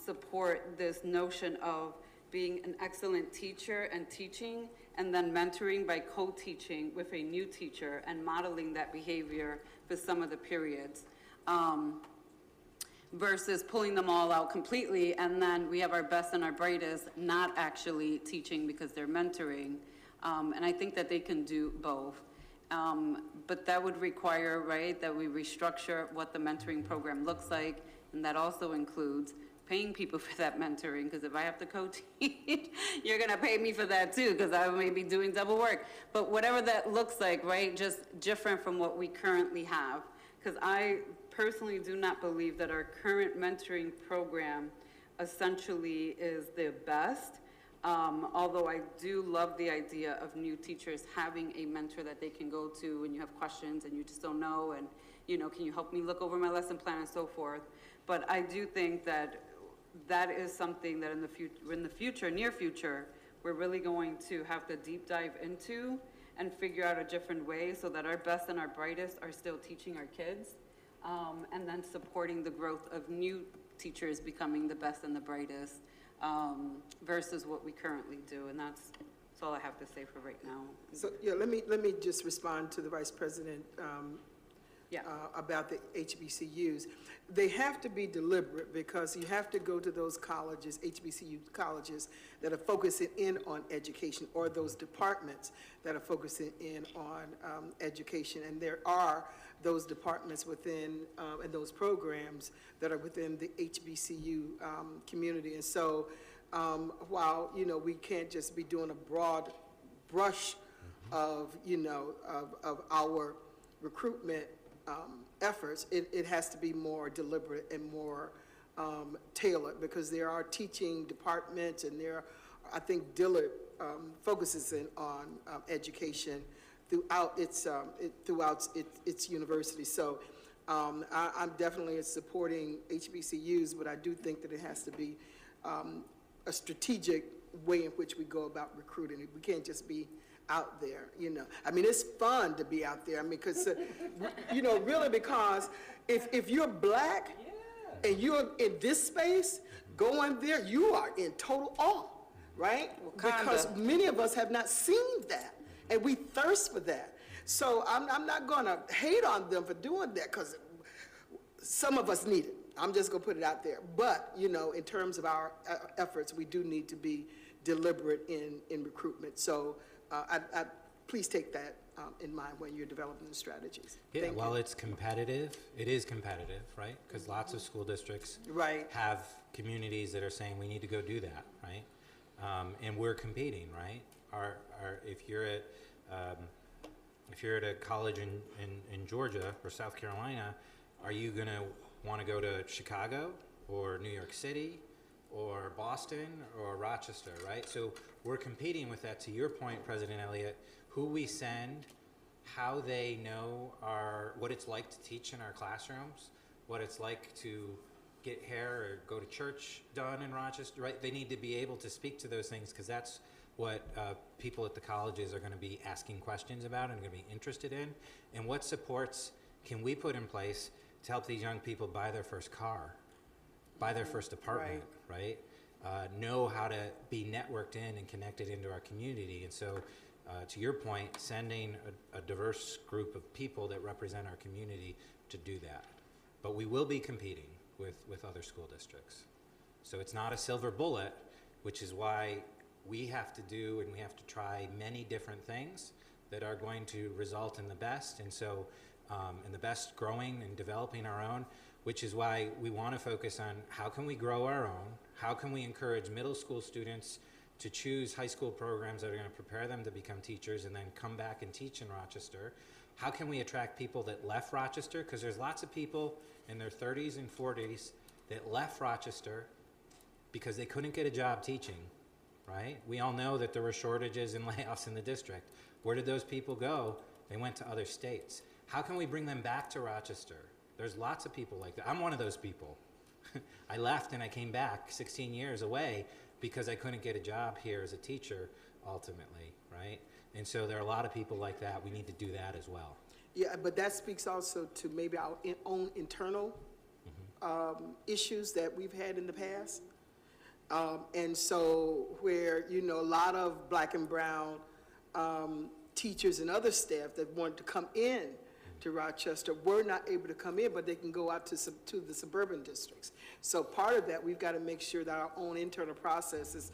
A: support this notion of being an excellent teacher and teaching, and then mentoring by co-teaching with a new teacher and modeling that behavior for some of the periods. Versus pulling them all out completely, and then we have our best and our brightest not actually teaching because they're mentoring. And I think that they can do both. But that would require, right, that we restructure what the mentoring program looks like, and that also includes paying people for that mentoring, because if I have to co-teach, you're gonna pay me for that too, because I may be doing double work. But whatever that looks like, right, just different from what we currently have. Because I personally do not believe that our current mentoring program essentially is the best. Although I do love the idea of new teachers having a mentor that they can go to when you have questions and you just don't know, and, you know, can you help me look over my lesson plan and so forth. But I do think that that is something that in the future, near future, we're really going to have to deep dive into and figure out a different way so that our best and our brightest are still teaching our kids, and then supporting the growth of new teachers becoming the best and the brightest, versus what we currently do. And that's all I have to say for right now.
B: So, yeah, let me just respond to the Vice President about the HBCUs. They have to be deliberate, because you have to go to those colleges, HBCU colleges, that are focusing in on education, or those departments that are focusing in on education. And there are those departments within, and those programs that are within the HBCU community. And so while, you know, we can't just be doing a broad brush of, you know, of our recruitment efforts, it has to be more deliberate and more tailored, because there are teaching departments, and there are, I think, Dillard focuses in on education throughout its university. So I'm definitely supporting HBCUs, but I do think that it has to be a strategic way in which we go about recruiting. We can't just be out there, you know. I mean, it's fun to be out there. I mean, because, you know, really, because if you're black and you're in this space, going there, you are in total awe, right?
G: Well,
B: because many of us have not seen that, and we thirst for that. So I'm not gonna hate on them for doing that, because some of us need it. I'm just gonna put it out there. But, you know, in terms of our efforts, we do need to be deliberate in recruitment. So please take that in mind when you're developing the strategies.
D: Yeah,
B: Thank
D: while
B: you.
D: it's competitive, it is competitive, right? Because lots of school districts
B: Right.
D: have communities that are saying we need to go do that, right? And we're competing, right? If you're at a college in Georgia or South Carolina, are you going to want to go to Chicago or New York City or Boston or Rochester, right? So we're competing with that. To your point, President Elliott, who we send, how they know what it's like to teach in our classrooms, what it's like to get hair or go to church done in Rochester, right? They need to be able to speak to those things, because that's what people at the colleges are going to be asking questions about and going to be interested in. And what supports can we put in place to help these young people buy their first car, buy their first apartment, right? Know how to be networked in and connected into our community. And so, to your point, sending a diverse group of people that represent our community to do that. But we will be competing with other school districts. So it's not a silver bullet, which is why we have to do and we have to try many different things that are going to result in the best, and so in the best growing and developing our own, which is why we want to focus on how can we grow our own, how can we encourage middle school students to choose high school programs that are going to prepare them to become teachers and then come back and teach in Rochester. How can we attract people that left Rochester? Because there's lots of people in their 30s and 40s that left Rochester because they couldn't get a job teaching, right? We all know that there were shortages and layoffs in the district. Where did those people go? They went to other states. How can we bring them back to Rochester? There's lots of people like that. I'm one of those people. I left and I came back 16 years away because I couldn't get a job here as a teacher ultimately, right? And so there are a lot of people like that. We need to do that as well.
B: Yeah, but that speaks also to maybe our own internal issues that we've had in the past. And so where, a lot of black and brown teachers and other staff that wanted to come in to Rochester were not able to come in, but they can go out to the suburban districts. So part of that, we've got to make sure that our own internal processes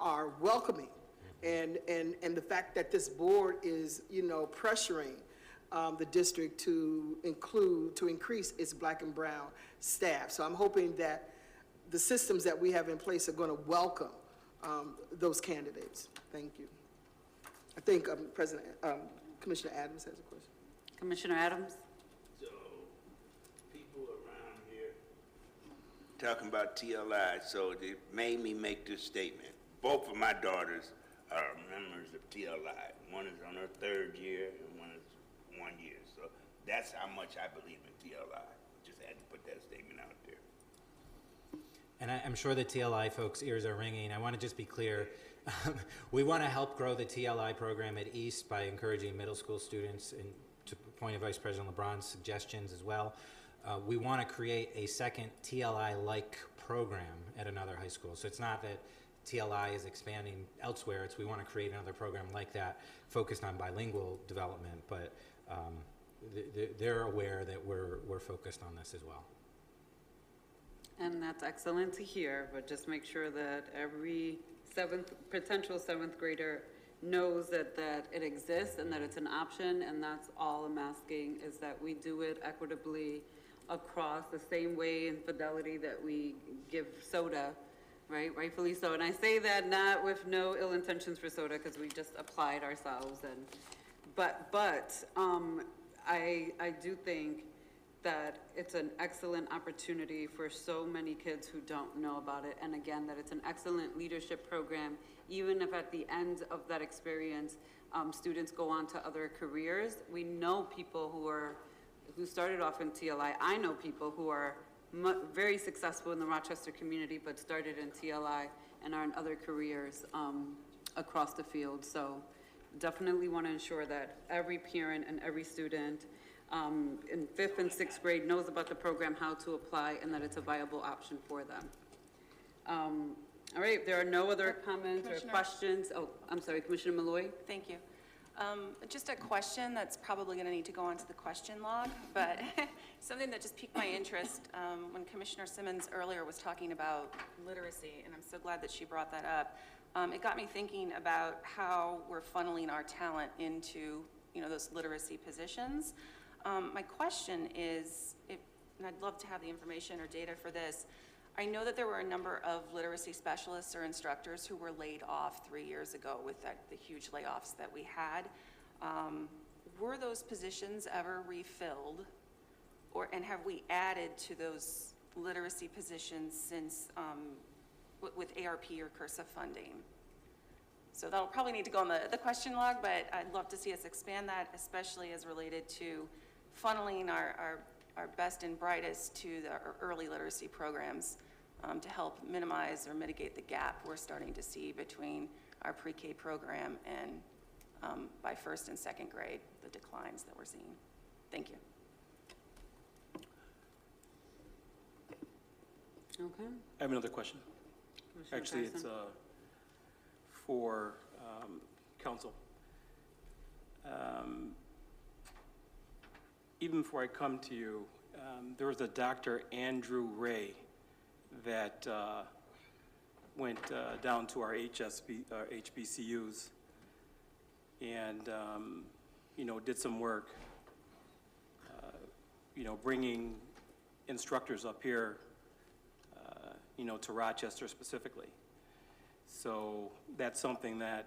B: are welcoming. And the fact that this board is, pressuring the district to increase its black and brown staff. So I'm hoping that the systems that we have in place are going to welcome those candidates. Thank you. I think Commissioner Adams has a question.
A: Commissioner Adams?
E: So, people around here talking about TLI, so they made me make this statement. Both of my daughters are members of TLI. One is on her 3rd year and one is 1 year. So that's how much I believe in TLI. Just had to put that statement out there.
D: And I'm sure the TLI folks' ears are ringing. I want to just be clear. We want to help grow the TLI program at East by encouraging middle school students, and to the point of Vice President LeBron's suggestions as well. We want to create a second TLI-like program at another high school. So it's not that TLI is expanding elsewhere. It's we want to create another program like that focused on bilingual development, but they're aware that we're focused on this as well.
A: And that's excellent to hear, but just make sure that every potential seventh grader knows that it exists and that it's an option, and that's all I'm asking, is that we do it equitably across the same way in Fidelity that we give soda, right? Rightfully so. And I say that not with no ill intentions for soda, because we just applied ourselves. But I do think that it's an excellent opportunity for so many kids who don't know about it. And again, that it's an excellent leadership program, even if at the end of that experience, students go on to other careers. We know people who started off in TLI. I know people who are very successful in the Rochester community, but started in TLI and are in other careers across the field. So definitely want to ensure that every parent and every student in 5th and 6th grade knows about the program, how to apply, and that it's a viable option for them. All right, if there are no other comments or questions. Oh, I'm sorry, Commissioner Malloy.
F: Thank you. Just a question that's probably going to need to go onto the question log, but something that just piqued my interest when Commissioner Simmons earlier was talking about literacy, and I'm so glad that she brought that up. It got me thinking about how we're funneling our talent into, those literacy positions. My question is, and I'd love to have the information or data for this, I know that there were a number of literacy specialists or instructors who were laid off 3 years ago with the huge layoffs that we had. Were those positions ever refilled, and have we added to those literacy positions since with ARP or CURSA funding? So that'll probably need to go on the question log, but I'd love to see us expand that, especially as related to funneling our best and brightest to the early literacy programs to help minimize or mitigate the gap we're starting to see between our pre-K program and by 1st and 2nd grade, the declines that we're seeing. Thank you.
A: Okay.
H: I have another question.
A: Commissioner
H: Actually,
A: Tyson.
H: it's for council. Even before I come to you, there was a Dr. Andrew Ray that went down to our HBCUs, and, did some work, bringing instructors up here, to Rochester specifically. So that's something that,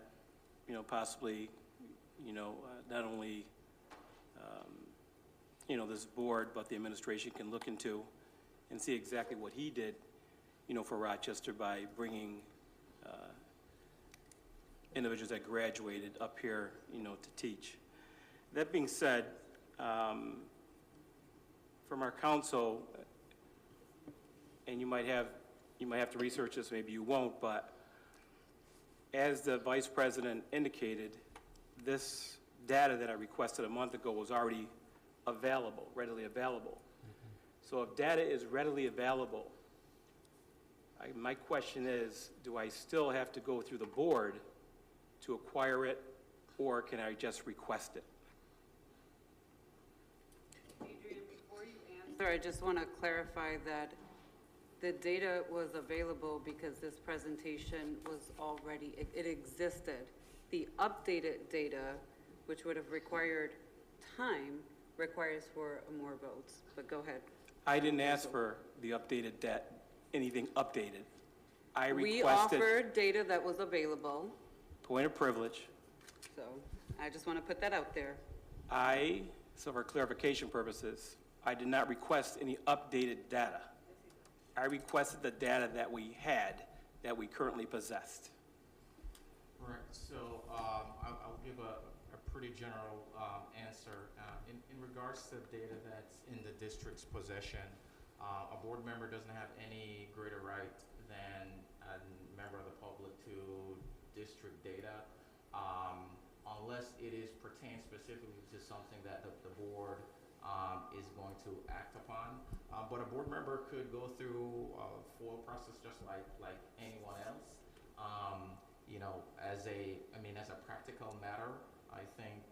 H: possibly, not only, this board, but the administration can look into and see exactly what he did, for Rochester by bringing individuals that graduated up here, to teach. That being said, from our council, and you might have to research this, maybe you won't, but as the vice president indicated, this data that I requested a month ago was already available, readily available. So if data is readily available, my question is, do I still have to go through the board to acquire it, or can I just request it?
A: Adrian, before you answer, I just want to clarify that the data was available because this presentation was already, it existed. The updated data, which would have required time, requires for more votes, but go ahead.
H: I didn't ask for the updated anything updated. I
A: We
H: requested,
A: offered data that was available,
H: point of privilege,
A: so I just want to put that out there.
H: so for clarification purposes, I did not request any updated data. I requested the data that we had, that we currently possessed.
I: Correct. So I'll give a pretty general answer. In regards to data that's in the district's possession, a board member doesn't have any greater right than a member of the public to district data, unless it pertains specifically to something that the board is going to act upon. But a board member could go through a FOIL process just like anyone else. As a practical matter, I think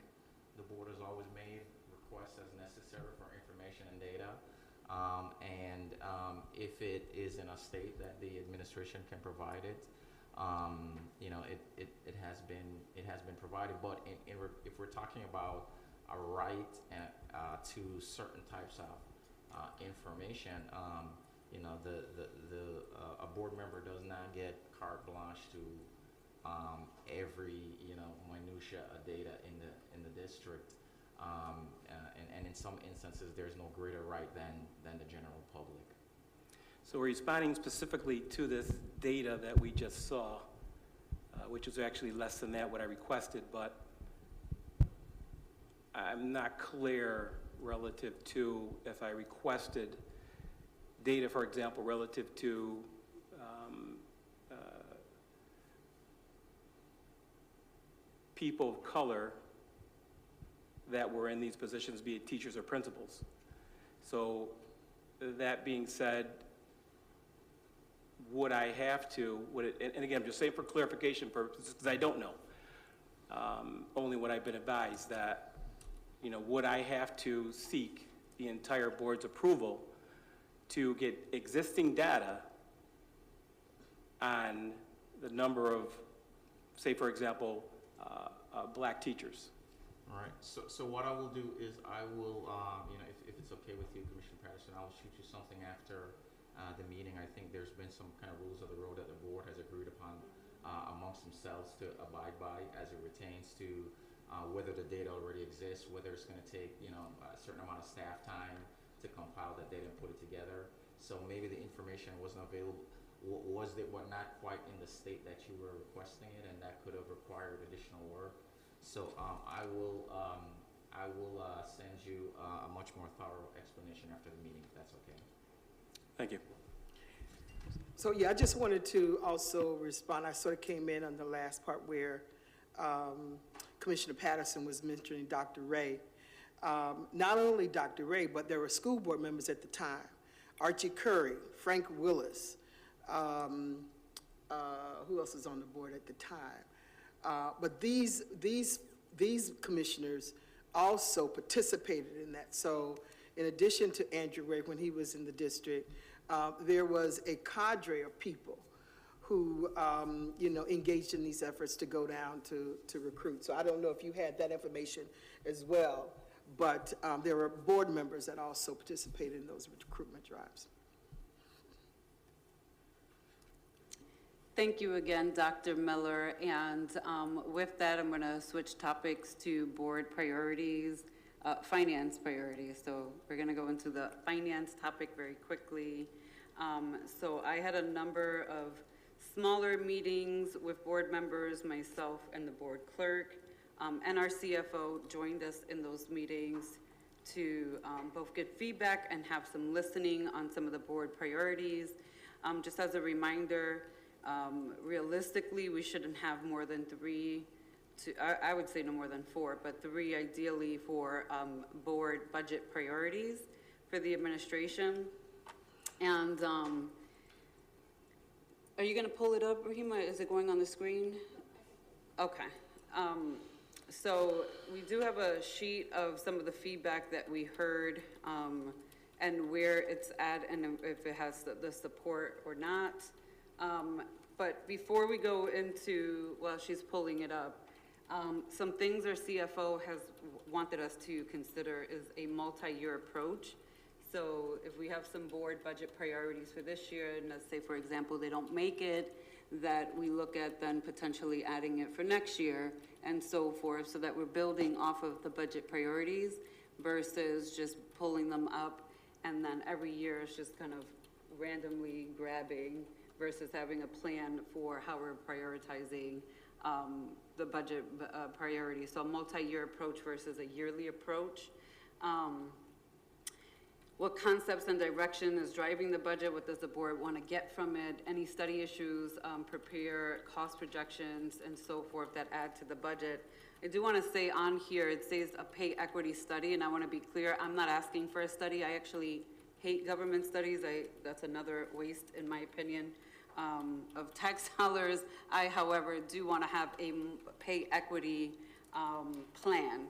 I: the board has always made requests as necessary for information and data. If it is in a state that the administration can provide it, it has been provided. But if we're talking about a right to certain types of information, a board member does not get carte blanche to every minutia of data in the district, and in some instances there's no greater right than the general public.
H: So responding specifically to this data that we just saw, which was actually less than that what I requested, but I'm not clear relative to if I requested data, for example, relative to people of color that were in these positions, be it teachers or principals. So that being said, would I have to, and again, I'm just saying for clarification purposes, because I don't know, only what I've been advised that, would I have to seek the entire board's approval to get existing data on the number of, say, for example, black teachers?
I: All right. So what I will do is I will, if it's okay with you, Commissioner Patterson, I'll shoot you something after the meeting. I think there's been some kind of rules of the road that the board has agreed upon amongst themselves to abide by as it pertains to whether the data already exists, whether it's going to take, a certain amount of staff time to compile that data and put it together. So maybe the information wasn't available. Was it not quite in the state that you were requesting it, and that could have required additional work? So I will send you a much more thorough explanation after the meeting, if that's okay.
H: Thank you.
B: So, yeah, I just wanted to also respond. I sort of came in on the last part where Commissioner Patterson was mentioning Dr. Ray. Not only Dr. Ray, but there were school board members at the time. Archie Curry, Frank Willis, who else was on the board at the time? But these commissioners also participated in that. So in addition to Andrew Ray, when he was in the district, there was a cadre of people who, you know, engaged in these efforts to go down to recruit. So I don't know if you had that information as well, but there were board members that also participated in those recruitment drives.
A: Thank you again, Dr. Miller. And with that, I'm going to switch topics to board priorities, finance priorities. So we're going to go into the finance topic very quickly. So I had a number of smaller meetings with board members, myself and the board clerk, and our CFO joined us in those meetings to both get feedback and have some listening on some of the board priorities. Just as a reminder, realistically, we shouldn't have more than three, I would say no more than four, but three ideally for board budget priorities for the administration. And are you going to pull it up, Rahima? Is it going on the screen? Okay. So we do have a sheet of some of the feedback that we heard and where it's at and if it has the support or not. But before we go into, well, she's pulling it up, some things our CFO has wanted us to consider is a multi-year approach. So if we have some board budget priorities for this year, and let's say, for example, they don't make it, that we look at then potentially adding it for next year and so forth, so that we're building off of the budget priorities versus just pulling them up and then every year it's just kind of randomly grabbing versus having a plan for how we're prioritizing the budget priorities. So a multi-year approach versus a yearly approach. What concepts and direction is driving the budget? What does the board want to get from it? Any study issues, prepare cost projections and so forth that add to the budget. I do want to say on here, it says a pay equity study, and I want to be clear, I'm not asking for a study. I actually hate government studies. That's another waste, in my opinion, of tax dollars. I, however, do want to have a pay equity plan,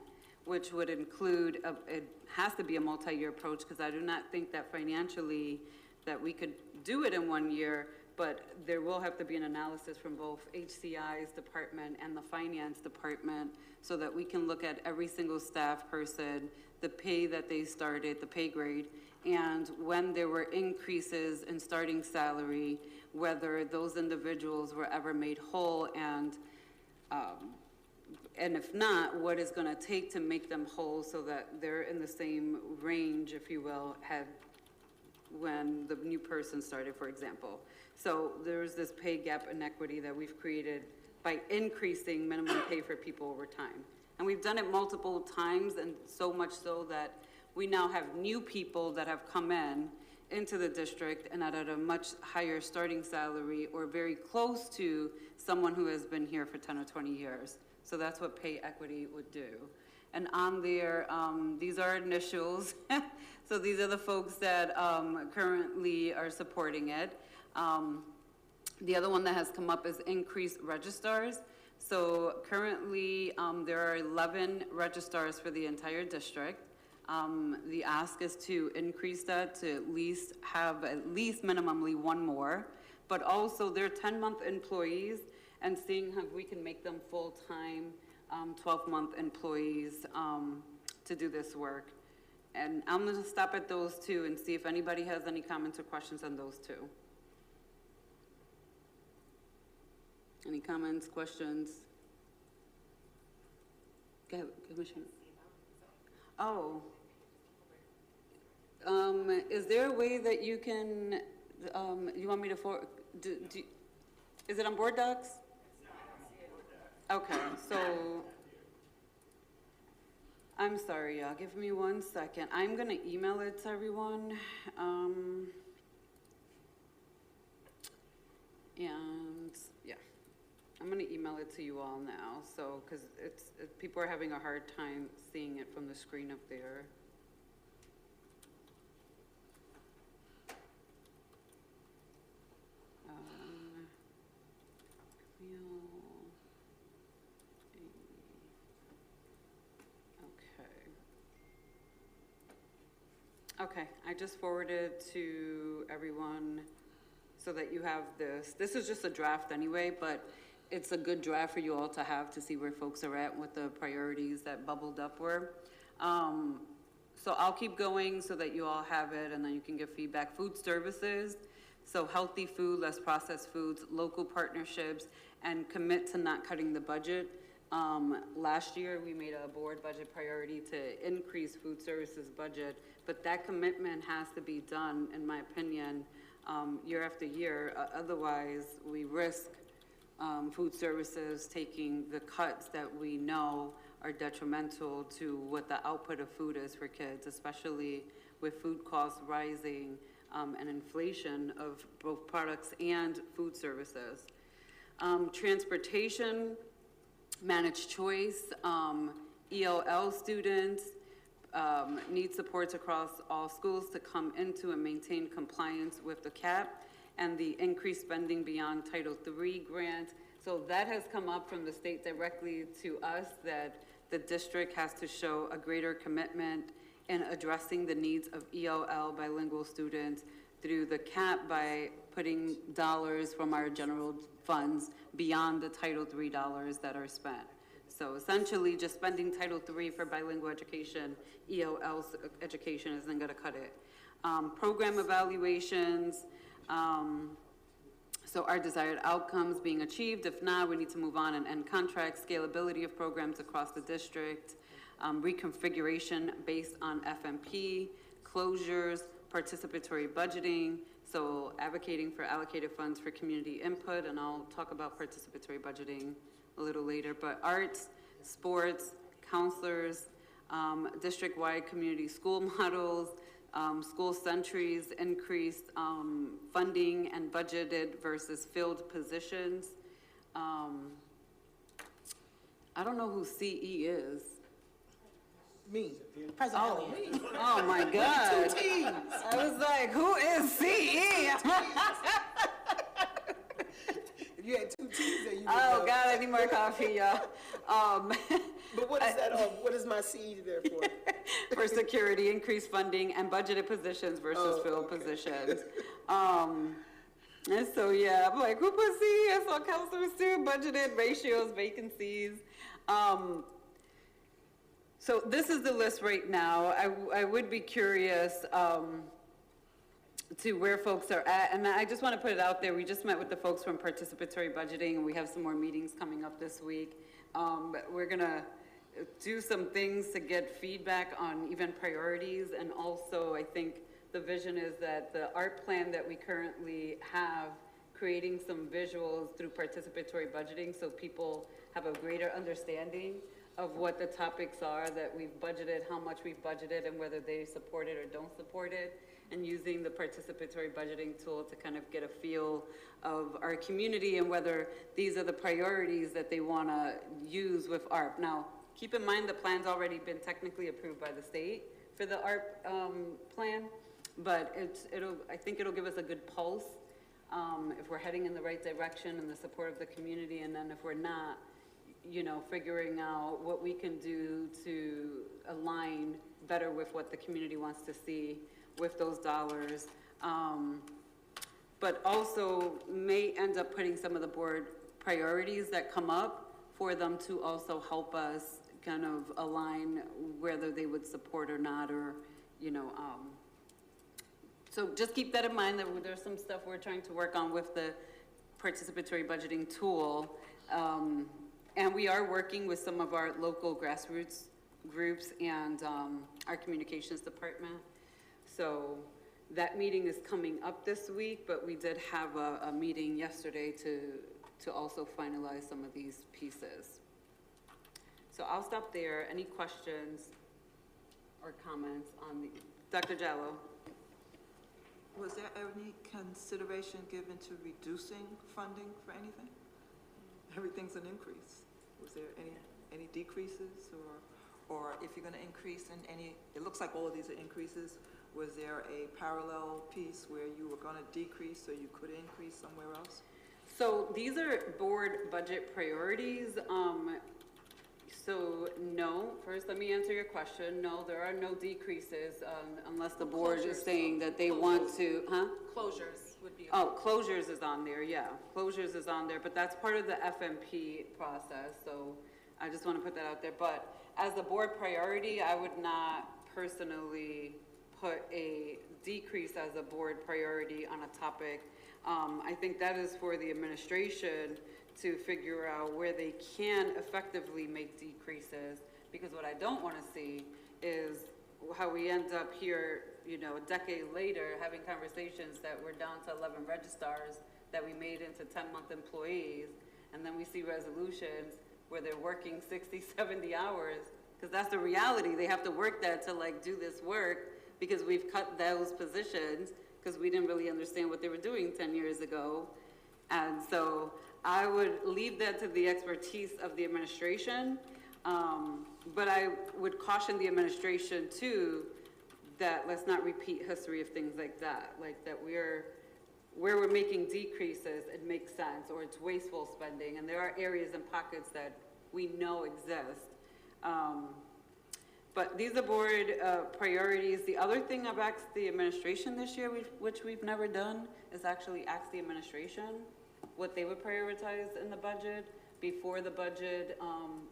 A: which would include, it has to be a multi-year approach because I do not think that financially that we could do it in 1 year, but there will have to be an analysis from both HCI's department and the finance department so that we can look at every single staff person, the pay that they started, the pay grade, and when there were increases in starting salary, whether those individuals were ever made whole, and if not, what it's going to take to make them whole so that they're in the same range, if you will, had when the new person started, for example. So there's this pay gap inequity that we've created by increasing minimum pay for people over time. And we've done it multiple times, and so much so that we now have new people that have come into the district and at a much higher starting salary or very close to someone who has been here for 10 or 20 years. So that's what pay equity would do. And on there, these are initials. So these are the folks that currently are supporting it. The other one that has come up is increased registrars. So currently, there are 11 registrars for the entire district. The ask is to increase that to at least have at least minimally one more, but also they're 10-month employees and seeing how we can make them full-time 12-month employees to do this work. And I'm going to stop at those two and see if anybody has any comments or questions on those two. Any comments, questions? Go ahead, Commissioner. Oh. Is there a way that you can, you want me to is it on board docs? Okay, so, I'm sorry, y'all, give me 1 second. I'm gonna email it to everyone. And, yeah, I'm gonna email it to you all now, so, because people are having a hard time seeing it from the screen up there. Okay, I just forwarded to everyone so that you have this. This is just a draft anyway, but it's a good draft for you all to have to see where folks are at with the priorities that bubbled up were. So I'll keep going so that you all have it, and then you can give feedback. Food services, so healthy food, less processed foods, local partnerships, and commit to not cutting the budget. Last year, we made a board budget priority to increase food services budget, but that commitment has to be done, in my opinion, year after year. Otherwise, we risk food services taking the cuts that we know are detrimental to what the output of food is for kids, especially with food costs rising and inflation of both products and food services. Transportation, managed choice, ELL students need supports across all schools to come into and maintain compliance with the cap and the increased spending beyond Title III grant. So that has come up from the state directly to us, that the district has to show a greater commitment in addressing the needs of ELL bilingual students through the cap by putting dollars from our general funds beyond the Title III dollars that are spent. So essentially, just spending Title III for bilingual education, ELL education isn't going to cut it. Program evaluations, so our desired outcomes being achieved. If not, we need to move on and end contracts, scalability of programs across the district, reconfiguration based on FMP, closures, participatory budgeting, so advocating for allocated funds for community input, and I'll talk about participatory budgeting a little later, but arts, sports, counselors, district-wide community school models, school centuries, increased funding and budgeted versus filled positions. I don't know who CE is.
B: Me.
C: President Elliott.
A: Oh my God. I was like, who is CE?
B: If you had 2 T's there, you would
A: Oh
B: know.
A: God, I need more coffee, y'all.
B: But what is that, what is my CE there for?
A: For security, increased funding, and budgeted positions versus filled positions. And so, yeah, I'm like, who put CE? I saw counselors too, budgeted ratios, vacancies. So this is the list right now. I would be curious to where folks are at, and I just want to put it out there. We just met with the folks from participatory budgeting, and we have some more meetings coming up this week. But we're gonna do some things to get feedback on even priorities, and also I think the vision is that the art plan that we currently have, creating some visuals through participatory budgeting so people have a greater understanding of what the topics are that we've budgeted, how much we've budgeted, and whether they support it or don't support it, and using the participatory budgeting tool to kind of get a feel of our community and whether these are the priorities that they want to use with ARP. Now, keep in mind the plan's already been technically approved by the state for the ARP plan, but I think it'll give us a good pulse if we're heading in the right direction and the support of the community, and then if we're not, you know, figuring out what we can do to align better with what the community wants to see with those dollars. But also may end up putting some of the board priorities that come up for them to also help us kind of align whether they would support or not, or, you know, so just keep that in mind, that there's some stuff we're trying to work on with the participatory budgeting tool. And we are working with some of our local grassroots groups and our communications department. So that meeting is coming up this week, but we did have a meeting yesterday to also finalize some of these pieces. So I'll stop there. Any questions or comments on the, Dr. Jallo?
J: Was there any consideration given to reducing funding for anything? Everything's an increase. Was there any decreases, or if you're going to increase in any, it looks like all of these are increases, was there a parallel piece where you were going to decrease so you could increase somewhere else?
A: So these are board budget priorities. So no, first let me answer your question. No, there are no decreases unless the board is saying that they want to, huh?
F: Closures. would be.
A: Oh, closures is on there, yeah. Closures is on there, but that's part of the FMP process, so I just want to put that out there. But as a board priority, I would not personally put a decrease as a board priority on a topic. I think that is for the administration to figure out where they can effectively make decreases, because what I don't want to see is how we end up here, you know, a decade later, having conversations that we're down to 11 registrars that we made into 10-month employees, and then we see resolutions where they're working 60, 70 hours, because that's the reality. They have to work that to like do this work, because we've cut those positions because we didn't really understand what they were doing 10 years ago. And so I would leave that to the expertise of the administration. But I would caution the administration too, that let's not repeat history of things like that. Like that where we're making decreases, it makes sense, or it's wasteful spending. And there are areas and pockets that we know exist. But these are board priorities. The other thing I've asked the administration this year, which we've never done, is actually ask the administration what they would prioritize in the budget before the budget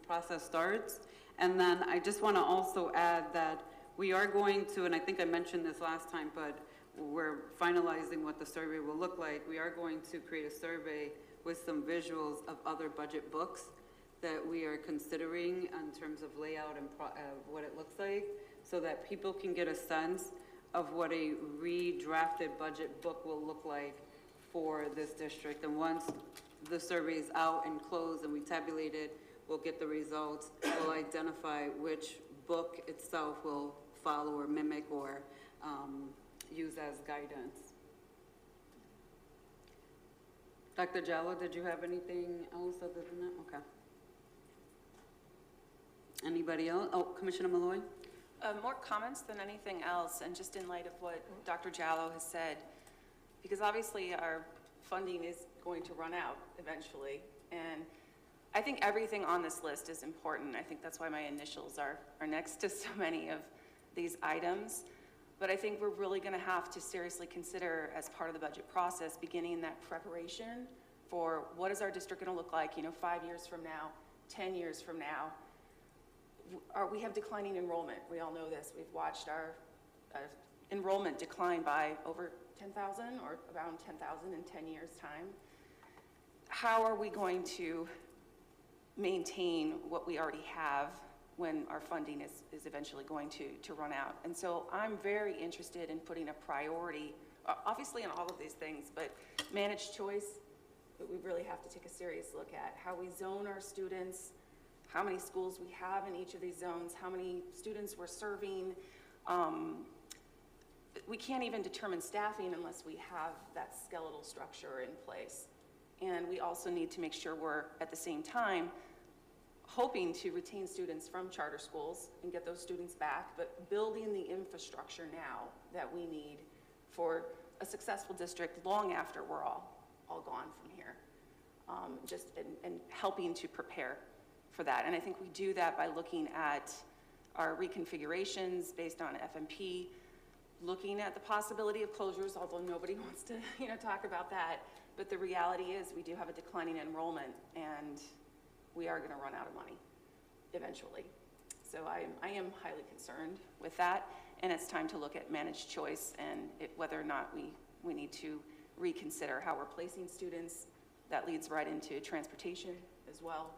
A: process starts. And then I just want to also add that we are going to, and I think I mentioned this last time, but we're finalizing what the survey will look like. We are going to create a survey with some visuals of other budget books that we are considering in terms of layout and what it looks like, so that people can get a sense of what a redrafted budget book will look like for this district. And once the survey is out and closed and we tabulate it, we'll get the results. We'll identify which book itself will follow or mimic or use as guidance. Dr. Jallo, did you have anything else other than that? Okay. Anybody else? Oh, Commissioner Malloy?
F: More comments than anything else, and just in light of what Dr. Jallo has said, because obviously our funding is going to run out eventually, and I think everything on this list is important. I think that's why my initials are next to so many of these items. But I think we're really going to have to seriously consider, as part of the budget process, beginning that preparation for what is our district going to look like, 5 years from now, 10 years from now. We have declining enrollment. We all know this. We've watched our enrollment decline by over 10,000 or around 10,000 in 10 years' time. How are we going to maintain what we already have when our funding is eventually going to run out? And so I'm very interested in putting a priority, obviously in all of these things, but managed choice, but we really have to take a serious look at how we zone our students, how many schools we have in each of these zones, how many students we're serving. We can't even determine staffing unless we have that skeletal structure in place. And we also need to make sure we're, at the same time, hoping to retain students from charter schools and get those students back, but building the infrastructure now that we need for a successful district long after we're all gone from here. And helping to prepare for that. And I think we do that by looking at our reconfigurations based on FMP, looking at the possibility of closures, although nobody wants to talk about that. But the reality is we do have a declining enrollment, and we are going to run out of money eventually. So I am highly concerned with that, and it's time to look at managed choice and whether or not we need to reconsider how we're placing students. That leads right into transportation as well.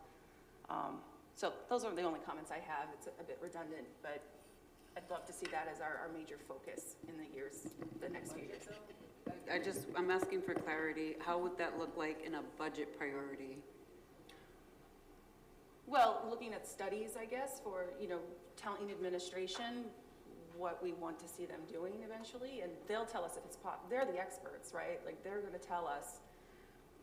F: So those are the only comments I have. It's a bit redundant, but I'd love to see that as our major focus in the next few years.
A: I'm asking for clarity. How would that look like in a budget priority?
F: Well, looking at studies, I guess, for, telling administration what we want to see them doing eventually, and they'll tell us if it's they're the experts, right? Like, they're going to tell us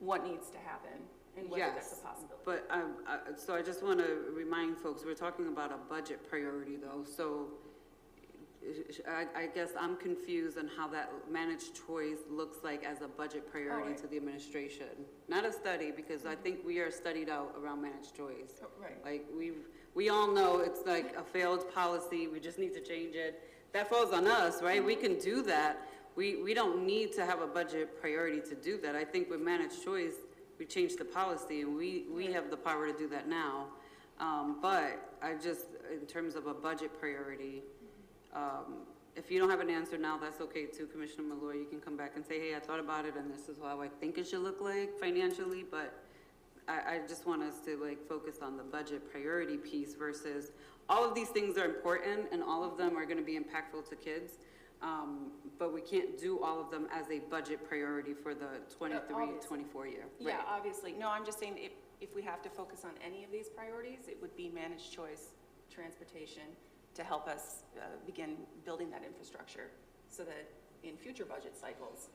F: what needs to happen and whether that's a possibility.
A: But so I just want to remind folks, we're talking about a budget priority though, so I guess I'm confused on how that managed choice looks like as a budget priority to the administration. Not a study, because I think we are studied out around managed choice.
F: Right.
A: Like we all know it's like a failed policy, we just need to change it. That falls on us, right? We can do that. we don't need to have a budget priority to do that. I think with managed choice, we changed the policy and we have the power to do that now. But I just, in terms of a budget priority, if you don't have an answer now, that's okay too, Commissioner Malloy. You can come back and say, hey, I thought about it and this is how I think it should look like financially, but I just want us to like focus on the budget priority piece versus all of these things are important and all of them are gonna be impactful to kids. But we can't do all of them as a budget priority for the 23-24 year.
F: Yeah,
A: Right.
F: obviously. No, I'm just saying if we have to focus on any of these priorities, it would be managed choice, transportation, to help us begin building that infrastructure so that in future budget cycles,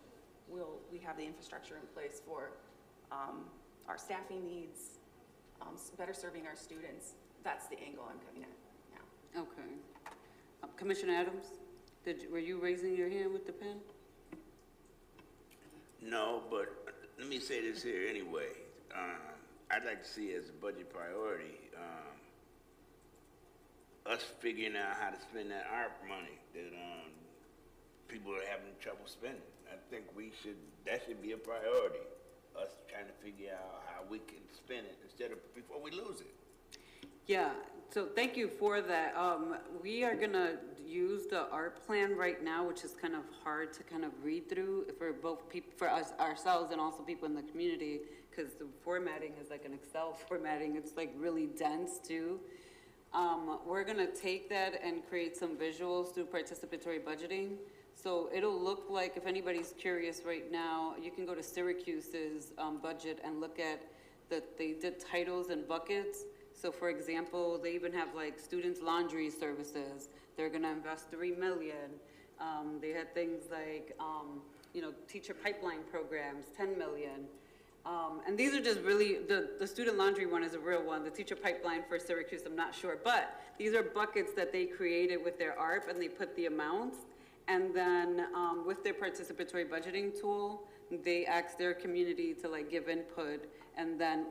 F: we have the infrastructure in place for our staffing needs, better serving our students. That's the angle I'm coming at now.
A: Okay. Commissioner Adams, were you raising your hand with the pen?
E: No, but let me say this here anyway. I'd like to see as a budget priority, us figuring out how to spend that ARP money that people are having trouble spending. I think that should be a priority. Us trying to figure out how we can spend it before we lose it.
A: Yeah, so thank you for that. We are gonna use the ARP plan right now, which is kind of hard to kind of read through for both people, for us ourselves and also people in the community, because the formatting is like an Excel formatting. It's like really dense too. We're gonna take that and create some visuals through participatory budgeting. So it'll look like, if anybody's curious right now, you can go to Syracuse's budget and look at that they did titles and buckets. So for example, they even have like students laundry services. They're gonna invest $3 million. They had things like, teacher pipeline programs, $10 million. And these are just really, the student laundry one is a real one. The teacher pipeline for Syracuse, I'm not sure. But these are buckets that they created with their ARP and they put the amounts. And then with their participatory budgeting tool, they ask their community to like give input and then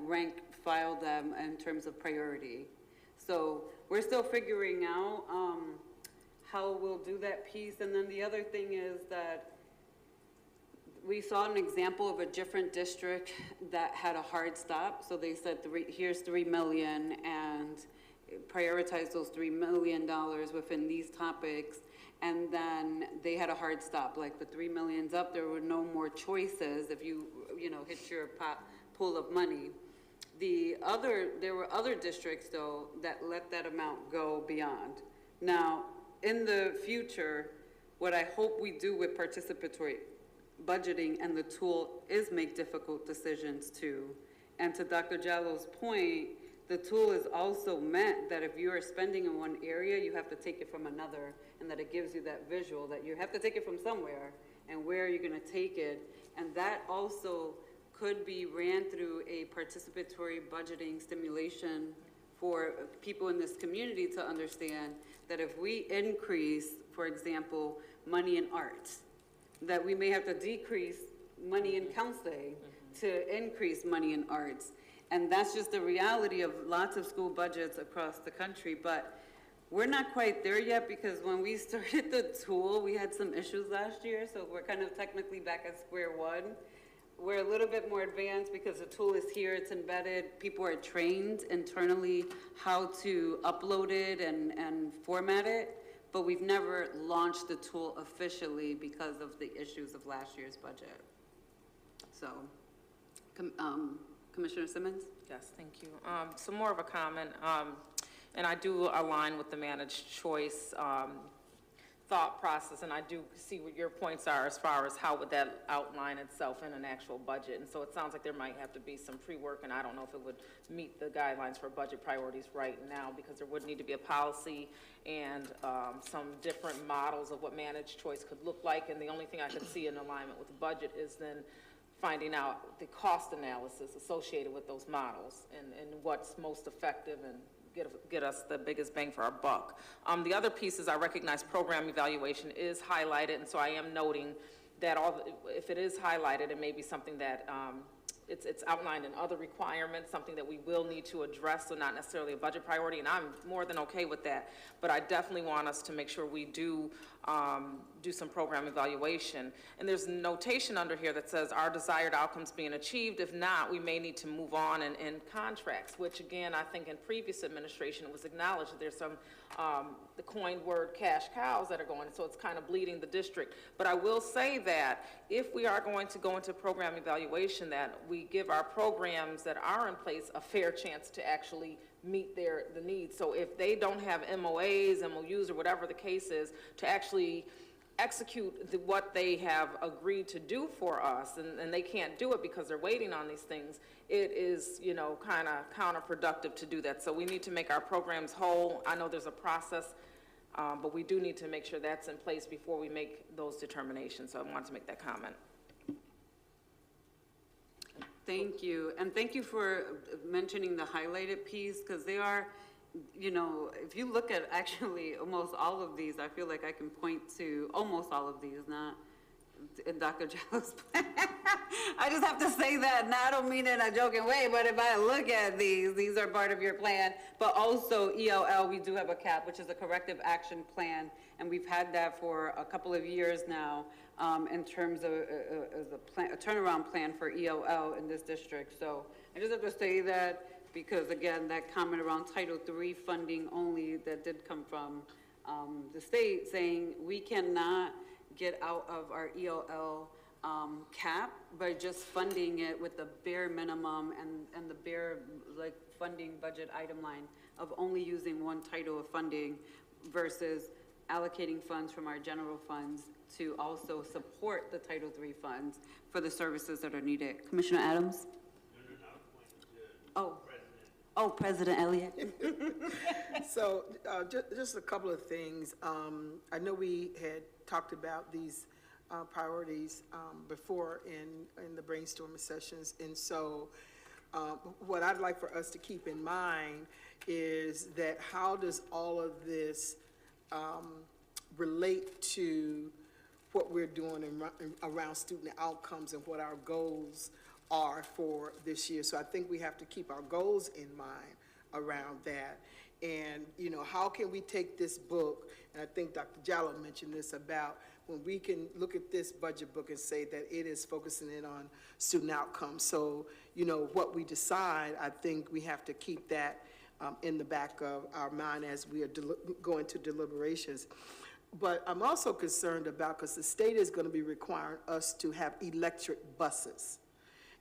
A: file them in terms of priority. So we're still figuring out how we'll do that piece. And then the other thing is that we saw an example of a different district that had a hard stop. So they said, here's $3 million and prioritize those $3 million within these topics. And then they had a hard stop, like the $3 million's up, there were no more choices if you hit your pool of money. There were other districts though that let that amount go beyond. Now, in the future, what I hope we do with participatory budgeting and the tool is make difficult decisions too. And to Dr. Jallo's point, the tool is also meant that if you are spending in one area, you have to take it from another, and that it gives you that visual that you have to take it from somewhere, and where are you gonna take it? And that also could be ran through a participatory budgeting stimulation for people in this community to understand that if we increase, for example, money in arts, that we may have to decrease money in counseling to increase money in arts. And that's just the reality of lots of school budgets across the country. But we're not quite there yet because when we started the tool, we had some issues last year. So we're kind of technically back at square one. We're a little bit more advanced because the tool is here, it's embedded. People are trained internally how to upload it and format it. But we've never launched the tool officially because of the issues of last year's budget. So, Commissioner Simmons?
G: Yes, thank you. So more of a comment, and I do align with the managed choice thought process, and I do see what your points are as far as how would that outline itself in an actual budget. And so it sounds like there might have to be some pre-work, and I don't know if it would meet the guidelines for budget priorities right now, because there would need to be a policy and some different models of what managed choice could look like. And the only thing I could see in alignment with the budget is then finding out the cost analysis associated with those models and what's most effective and get us the biggest bang for our buck. The other piece is I recognize program evaluation is highlighted, and so I am noting that if it is highlighted, it may be something that it's outlined in other requirements, something that we will need to address, so not necessarily a budget priority, and I'm more than okay with that. But I definitely want us to make sure we do some program evaluation. And there's notation under here that says our desired outcomes being achieved. If not, we may need to move on in contracts, which again, I think in previous administration, it was acknowledged that there's some, the coined word cash cows that are going, so it's kind of bleeding the district. But I will say that if we are going to go into program evaluation, that we give our programs that are in place a fair chance to actually meet the needs. So if they don't have MOAs, MOUs, or whatever the case is, to actually execute what they have agreed to do for us, and they can't do it because they're waiting on these things, it is, you know, kind of counterproductive to do that. So we need to make our programs whole. I know there's a process, but we do need to make sure that's in place before we make those determinations. So I wanted to make that comment.
A: Thank you. And thank you for mentioning the highlighted piece, because they are, you know, if you look at actually almost all of these, I feel like I can point to almost all of these, not in Dr. Jallo's plan. I just have to say that, and I don't mean it in a joking way, but if I look at these are part of your plan. But also ELL, we do have a CAP, which is a corrective action plan, and we've had that for a couple of years now in terms of a turnaround plan for ELL in this district. So I just have to say that, because again, that comment around Title III funding only that did come from the state, saying we cannot get out of our ELL cap by just funding it with the bare minimum and the bare like funding budget item line of only using one title of funding versus allocating funds from our general funds to also support the Title III funds for the services that are needed. Commissioner Adams? Oh, President Elliott.
B: So just a couple of things. I know we had talked about these priorities before in the brainstorming sessions. And so what I'd like for us to keep in mind is that how does all of this relate to what we're doing around student outcomes and what our goals are for this year. So I think we have to keep our goals in mind around that. And, you know, how can we take this book, and I think Dr. Jallow mentioned this, about when we can look at this budget book and say that it is focusing in on student outcomes. So, you know, what we decide, I think we have to keep that in the back of our mind as we are going to deliberations. But I'm also concerned about, because the state is going to be requiring us to have electric buses.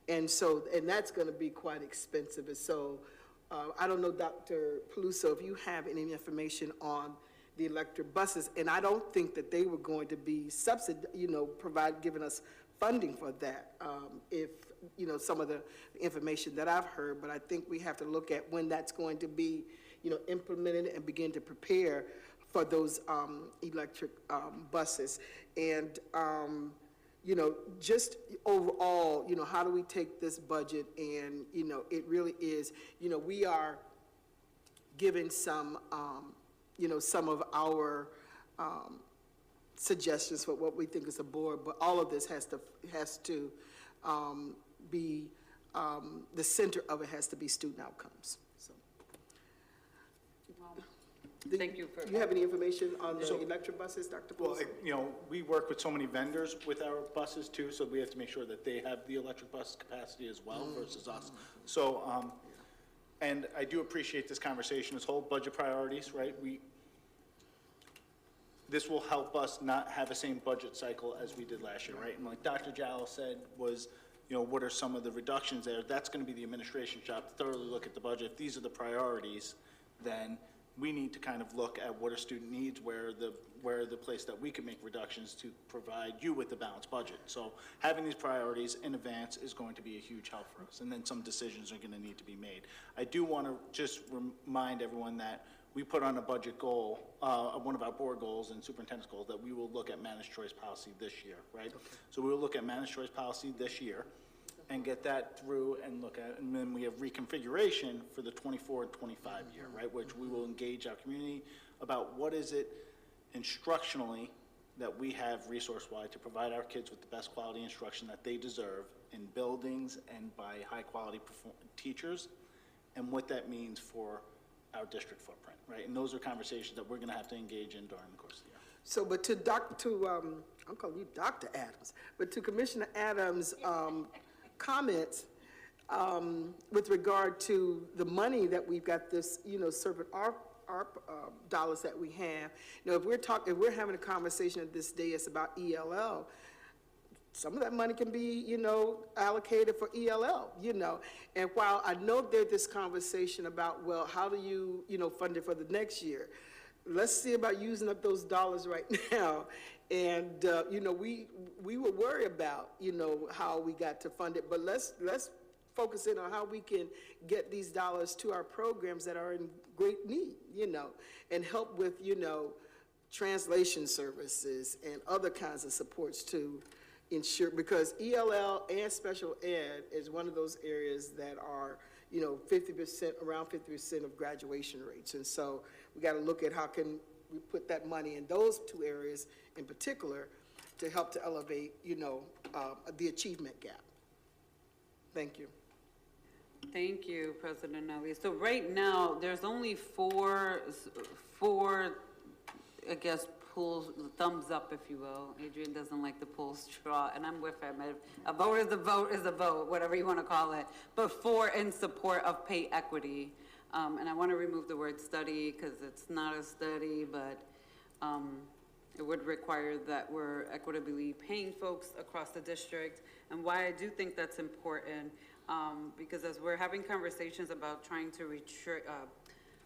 B: And so, and that's going to be quite expensive. And so, I don't know, Dr. Peluso, if you have any information on the electric buses, and I don't think that they were going to be giving us funding for that, if, you know, some of the information that I've heard, but I think we have to look at when that's going to be, you know, implemented and begin to prepare for those electric buses. And, you know, just overall, you know, how do we take this budget and, you know, it really is, you know, we are giving some, you know, some of our suggestions for what we think is a board, but all of this has to be, the center of it has to be student outcomes. So.
A: Thank you for.
B: Do you have any information on the electric buses, Dr. Peluso?
K: Well, you know, we work with so many vendors with our buses too, so we have to make sure that they have the electric bus capacity as well versus us. So, and I do appreciate this conversation, this whole budget priorities, right? This will help us not have the same budget cycle as we did last year, right? And like Dr. Jallow said was, you know, what are some of the reductions there? That's going to be the administration job to thoroughly look at the budget. If these are the priorities, then we need to kind of look at what are student needs, where the place that we can make reductions to provide you with the balanced budget. So having these priorities in advance is going to be a huge help for us, and then some decisions are going to need to be made. I do want to just remind everyone that we put on a budget goal, one of our board goals and superintendent's goals, that we will look at managed choice policy this year, right? Okay. So we will look at managed choice policy this year and get that through and look at, and then we have reconfiguration for the 24 and 25 year, right? Which we will engage our community about what is it instructionally that we have resource-wise to provide our kids with the best quality instruction that they deserve in buildings and by high-quality teachers, and what that means for our district footprint, right? And those are conversations that we're going to have to engage in during the course of the year.
B: So, but I'll call you Dr. Adams, but to Commissioner Adams' comments with regard to the money that we've got this, servant ARP dollars that we have. If we're having a conversation at this day, it's about ELL. Some of that money can be, allocated for ELL, And while I know there's this conversation about, well, how do you, fund it for the next year? Let's see about using up those dollars right now. And, we were worried about, how we got to fund it, but let's focus in on how we can get these dollars to our programs that are in great need, and help with, translation services and other kinds of supports to ensure, because ELL and special ed is one of those areas that are, 50%, around 50% of graduation rates. And so we got to look at how can we put that money in those two areas in particular to help to elevate, the achievement gap. Thank you.
A: Thank you, President Elliott. So right now, there's only four, I guess, pulls, thumbs up, if you will. Adrian doesn't like to pull straw, and I'm with him. A vote is a vote is a vote, whatever you want to call it. But 4 in support of pay equity. And I want to remove the word study because it's not a study, but it would require that we're equitably paying folks across the district. And why I do think that's important, because as we're having conversations about trying to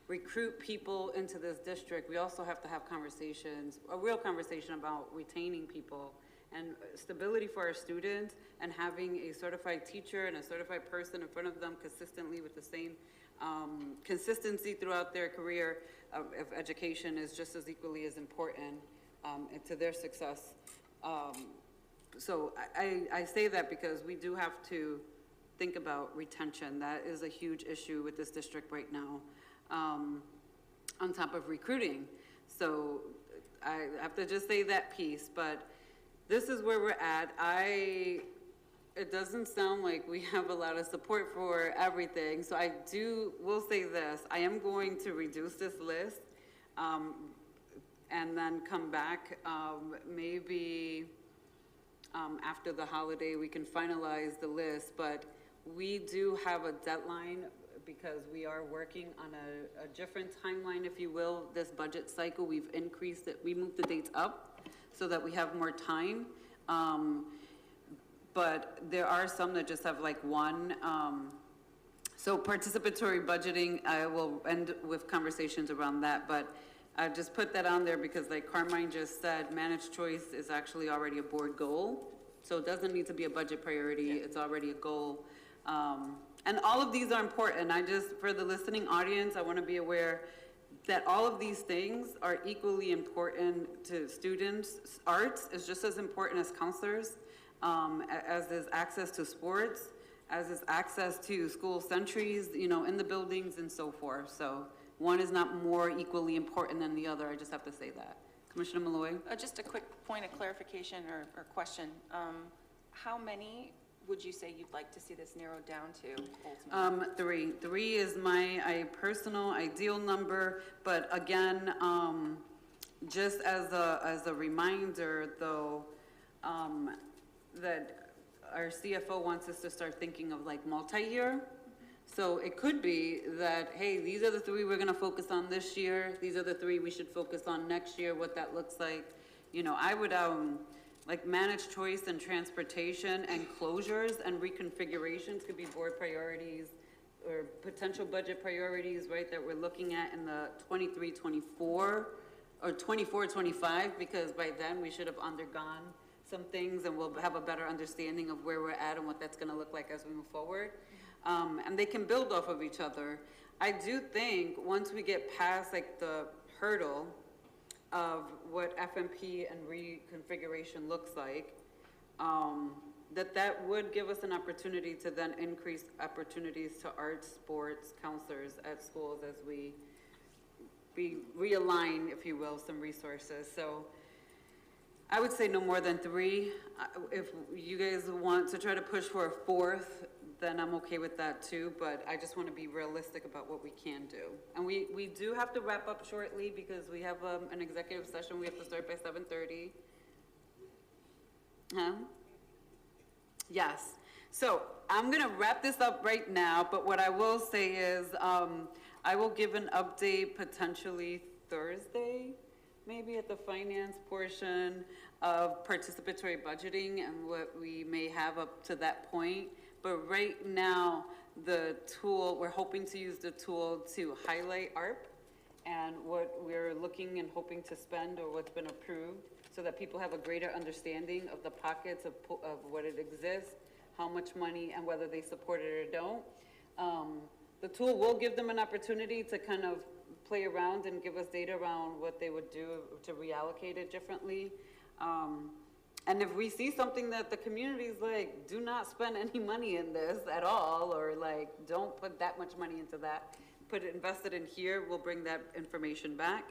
A: recruit people into this district, we also have to have conversations, a real conversation about retaining people and stability for our students, and having a certified teacher and a certified person in front of them consistently with the same consistency throughout their career of education is just as equally as important to their success. So I say that because we do have to think about retention. That is a huge issue with this district right now, on top of recruiting. So I have to just say that piece, but this is where we're at. It doesn't sound like we have a lot of support for everything, so will say this, I am going to reduce this list, and then come back, maybe after the holiday we can finalize the list, but we do have a deadline because we are working on a different timeline, if you will. This budget cycle, we've increased it, we moved the dates up so that we have more time. But there are some that just have like one. So participatory budgeting, I will end with conversations around that, but I just put that on there because like Carmine just said, managed choice is actually already a board goal. So it doesn't need to be a budget priority, it's already a goal. And all of these are important. For the listening audience, I want to be aware that all of these things are equally important to students. Arts is just as important as counselors, as is access to sports, as is access to school centuries, in the buildings and so forth. So one is not more equally important than the other. I just have to say that. Commissioner Malloy?
F: Just a quick point of clarification or question. How many would you say you'd like to see this narrowed down to ultimately?
A: 3. 3 is my personal ideal number, but again, just as a reminder though, that our CFO wants us to start thinking of like multi-year. So it could be that, hey, these are the 3 we're gonna focus on this year. These are the 3 we should focus on next year, what that looks like. I would, like managed choice and transportation and closures and reconfigurations could be board priorities or potential budget priorities, right, that we're looking at in the 23-24 or 24-25, because by then we should have undergone some things and we'll have a better understanding of where we're at and what that's going to look like as we move forward. And they can build off of each other. I do think once we get past like the hurdle of what FMP and reconfiguration looks like, that would give us an opportunity to then increase opportunities to arts, sports, counselors at schools as we realign, if you will, some resources. So I would say no more than 3. If you guys want to try to push for a 4th, then I'm okay with that too, but I just want to be realistic about what we can do. And we do have to wrap up shortly because we have an executive session. We have to start by 7:30. Huh? Yes. So I'm going to wrap this up right now, but what I will say is I will give an update potentially Thursday, maybe at the finance portion of participatory budgeting and what we may have up to that point. But right now, the tool, we're hoping to use the tool to highlight ARP and what we're looking and hoping to spend or what's been approved so that people have a greater understanding of the pockets of what it exists, how much money, and whether they support it or don't. The tool will give them an opportunity to kind of play around and give us data around what they would do to reallocate it differently. And if we see something that the community's like, do not spend any money in this at all, or like, don't put that much money into that, put it invested in here, we'll bring that information back.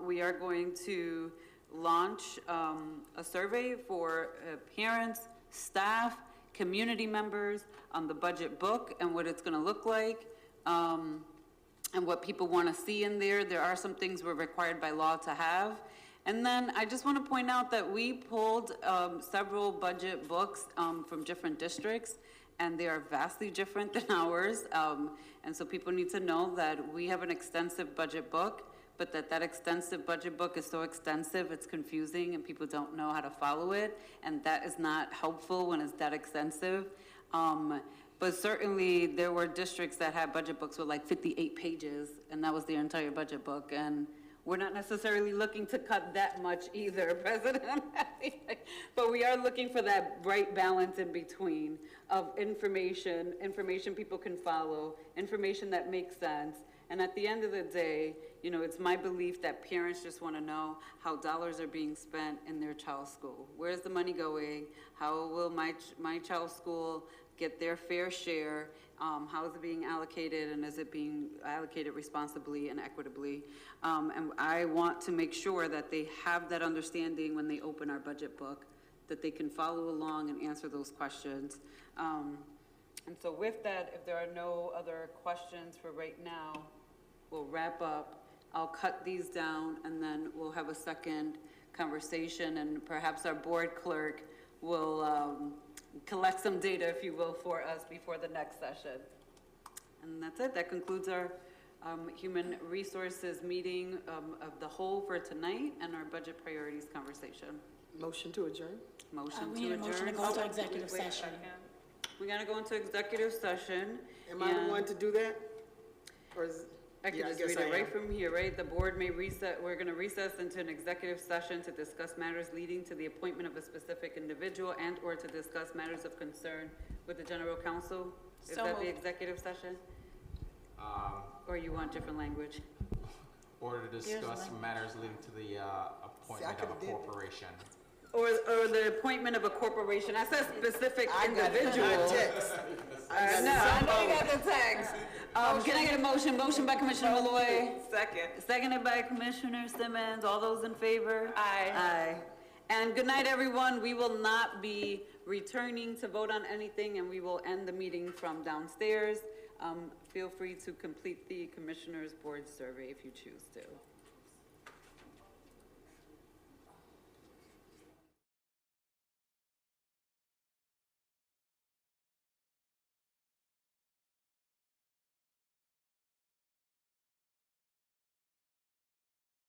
A: We are going to launch a survey for parents, staff, community members on the budget book and what it's going to look like, and what people want to see in there. There are some things we're required by law to have. And then I just want to point out that we pulled several budget books from different districts, and they are vastly different than ours. And so people need to know that we have an extensive budget book, but that extensive budget book is so extensive, it's confusing, and people don't know how to follow it, and that is not helpful when it's that extensive. But certainly, there were districts that had budget books with like 58 pages, and that was their entire budget book, and we're not necessarily looking to cut that much either, President. But we are looking for that right balance in between of information people can follow, information that makes sense. And at the end of the day, you know, it's my belief that parents just want to know how dollars are being spent in their child's school. Where's the money going? How will my child's school get their fair share? How is it being allocated, and is it being allocated responsibly and equitably? And I want to make sure that they have that understanding when they open our budget book, that they can follow along and answer those questions. And so with that, if there are no other questions for right now, we'll wrap up. I'll cut these down, and then we'll have a second conversation, and perhaps our board clerk will collect some data, if you will, for us before the next session. And that's it. That concludes our Human Resources meeting of the whole for tonight and our budget priorities conversation.
B: Motion to adjourn?
C: We need a motion to go into executive session.
A: We're gonna go into executive session.
B: Am I the one to do that? Or is?
A: I can just read it right from here, right? The board may reset, we're gonna recess into an executive session to discuss matters leading to the appointment of a specific individual and or to discuss matters of concern with the general counsel. Is that the executive session? Or you want different language?
I: Or to discuss matters leading to the appointment of a corporation.
A: Or the appointment of a corporation. I said specific individual. I know you got the text. Can I get a motion? Motion by Commissioner Malloy.
J: Second.
A: Seconded by Commissioner Simmons. All those in favor?
J: Aye.
A: Aye. And good night, everyone. We will not be returning to vote on anything, and we will end the meeting from downstairs. Feel free to complete the Commissioners Board survey if you choose to.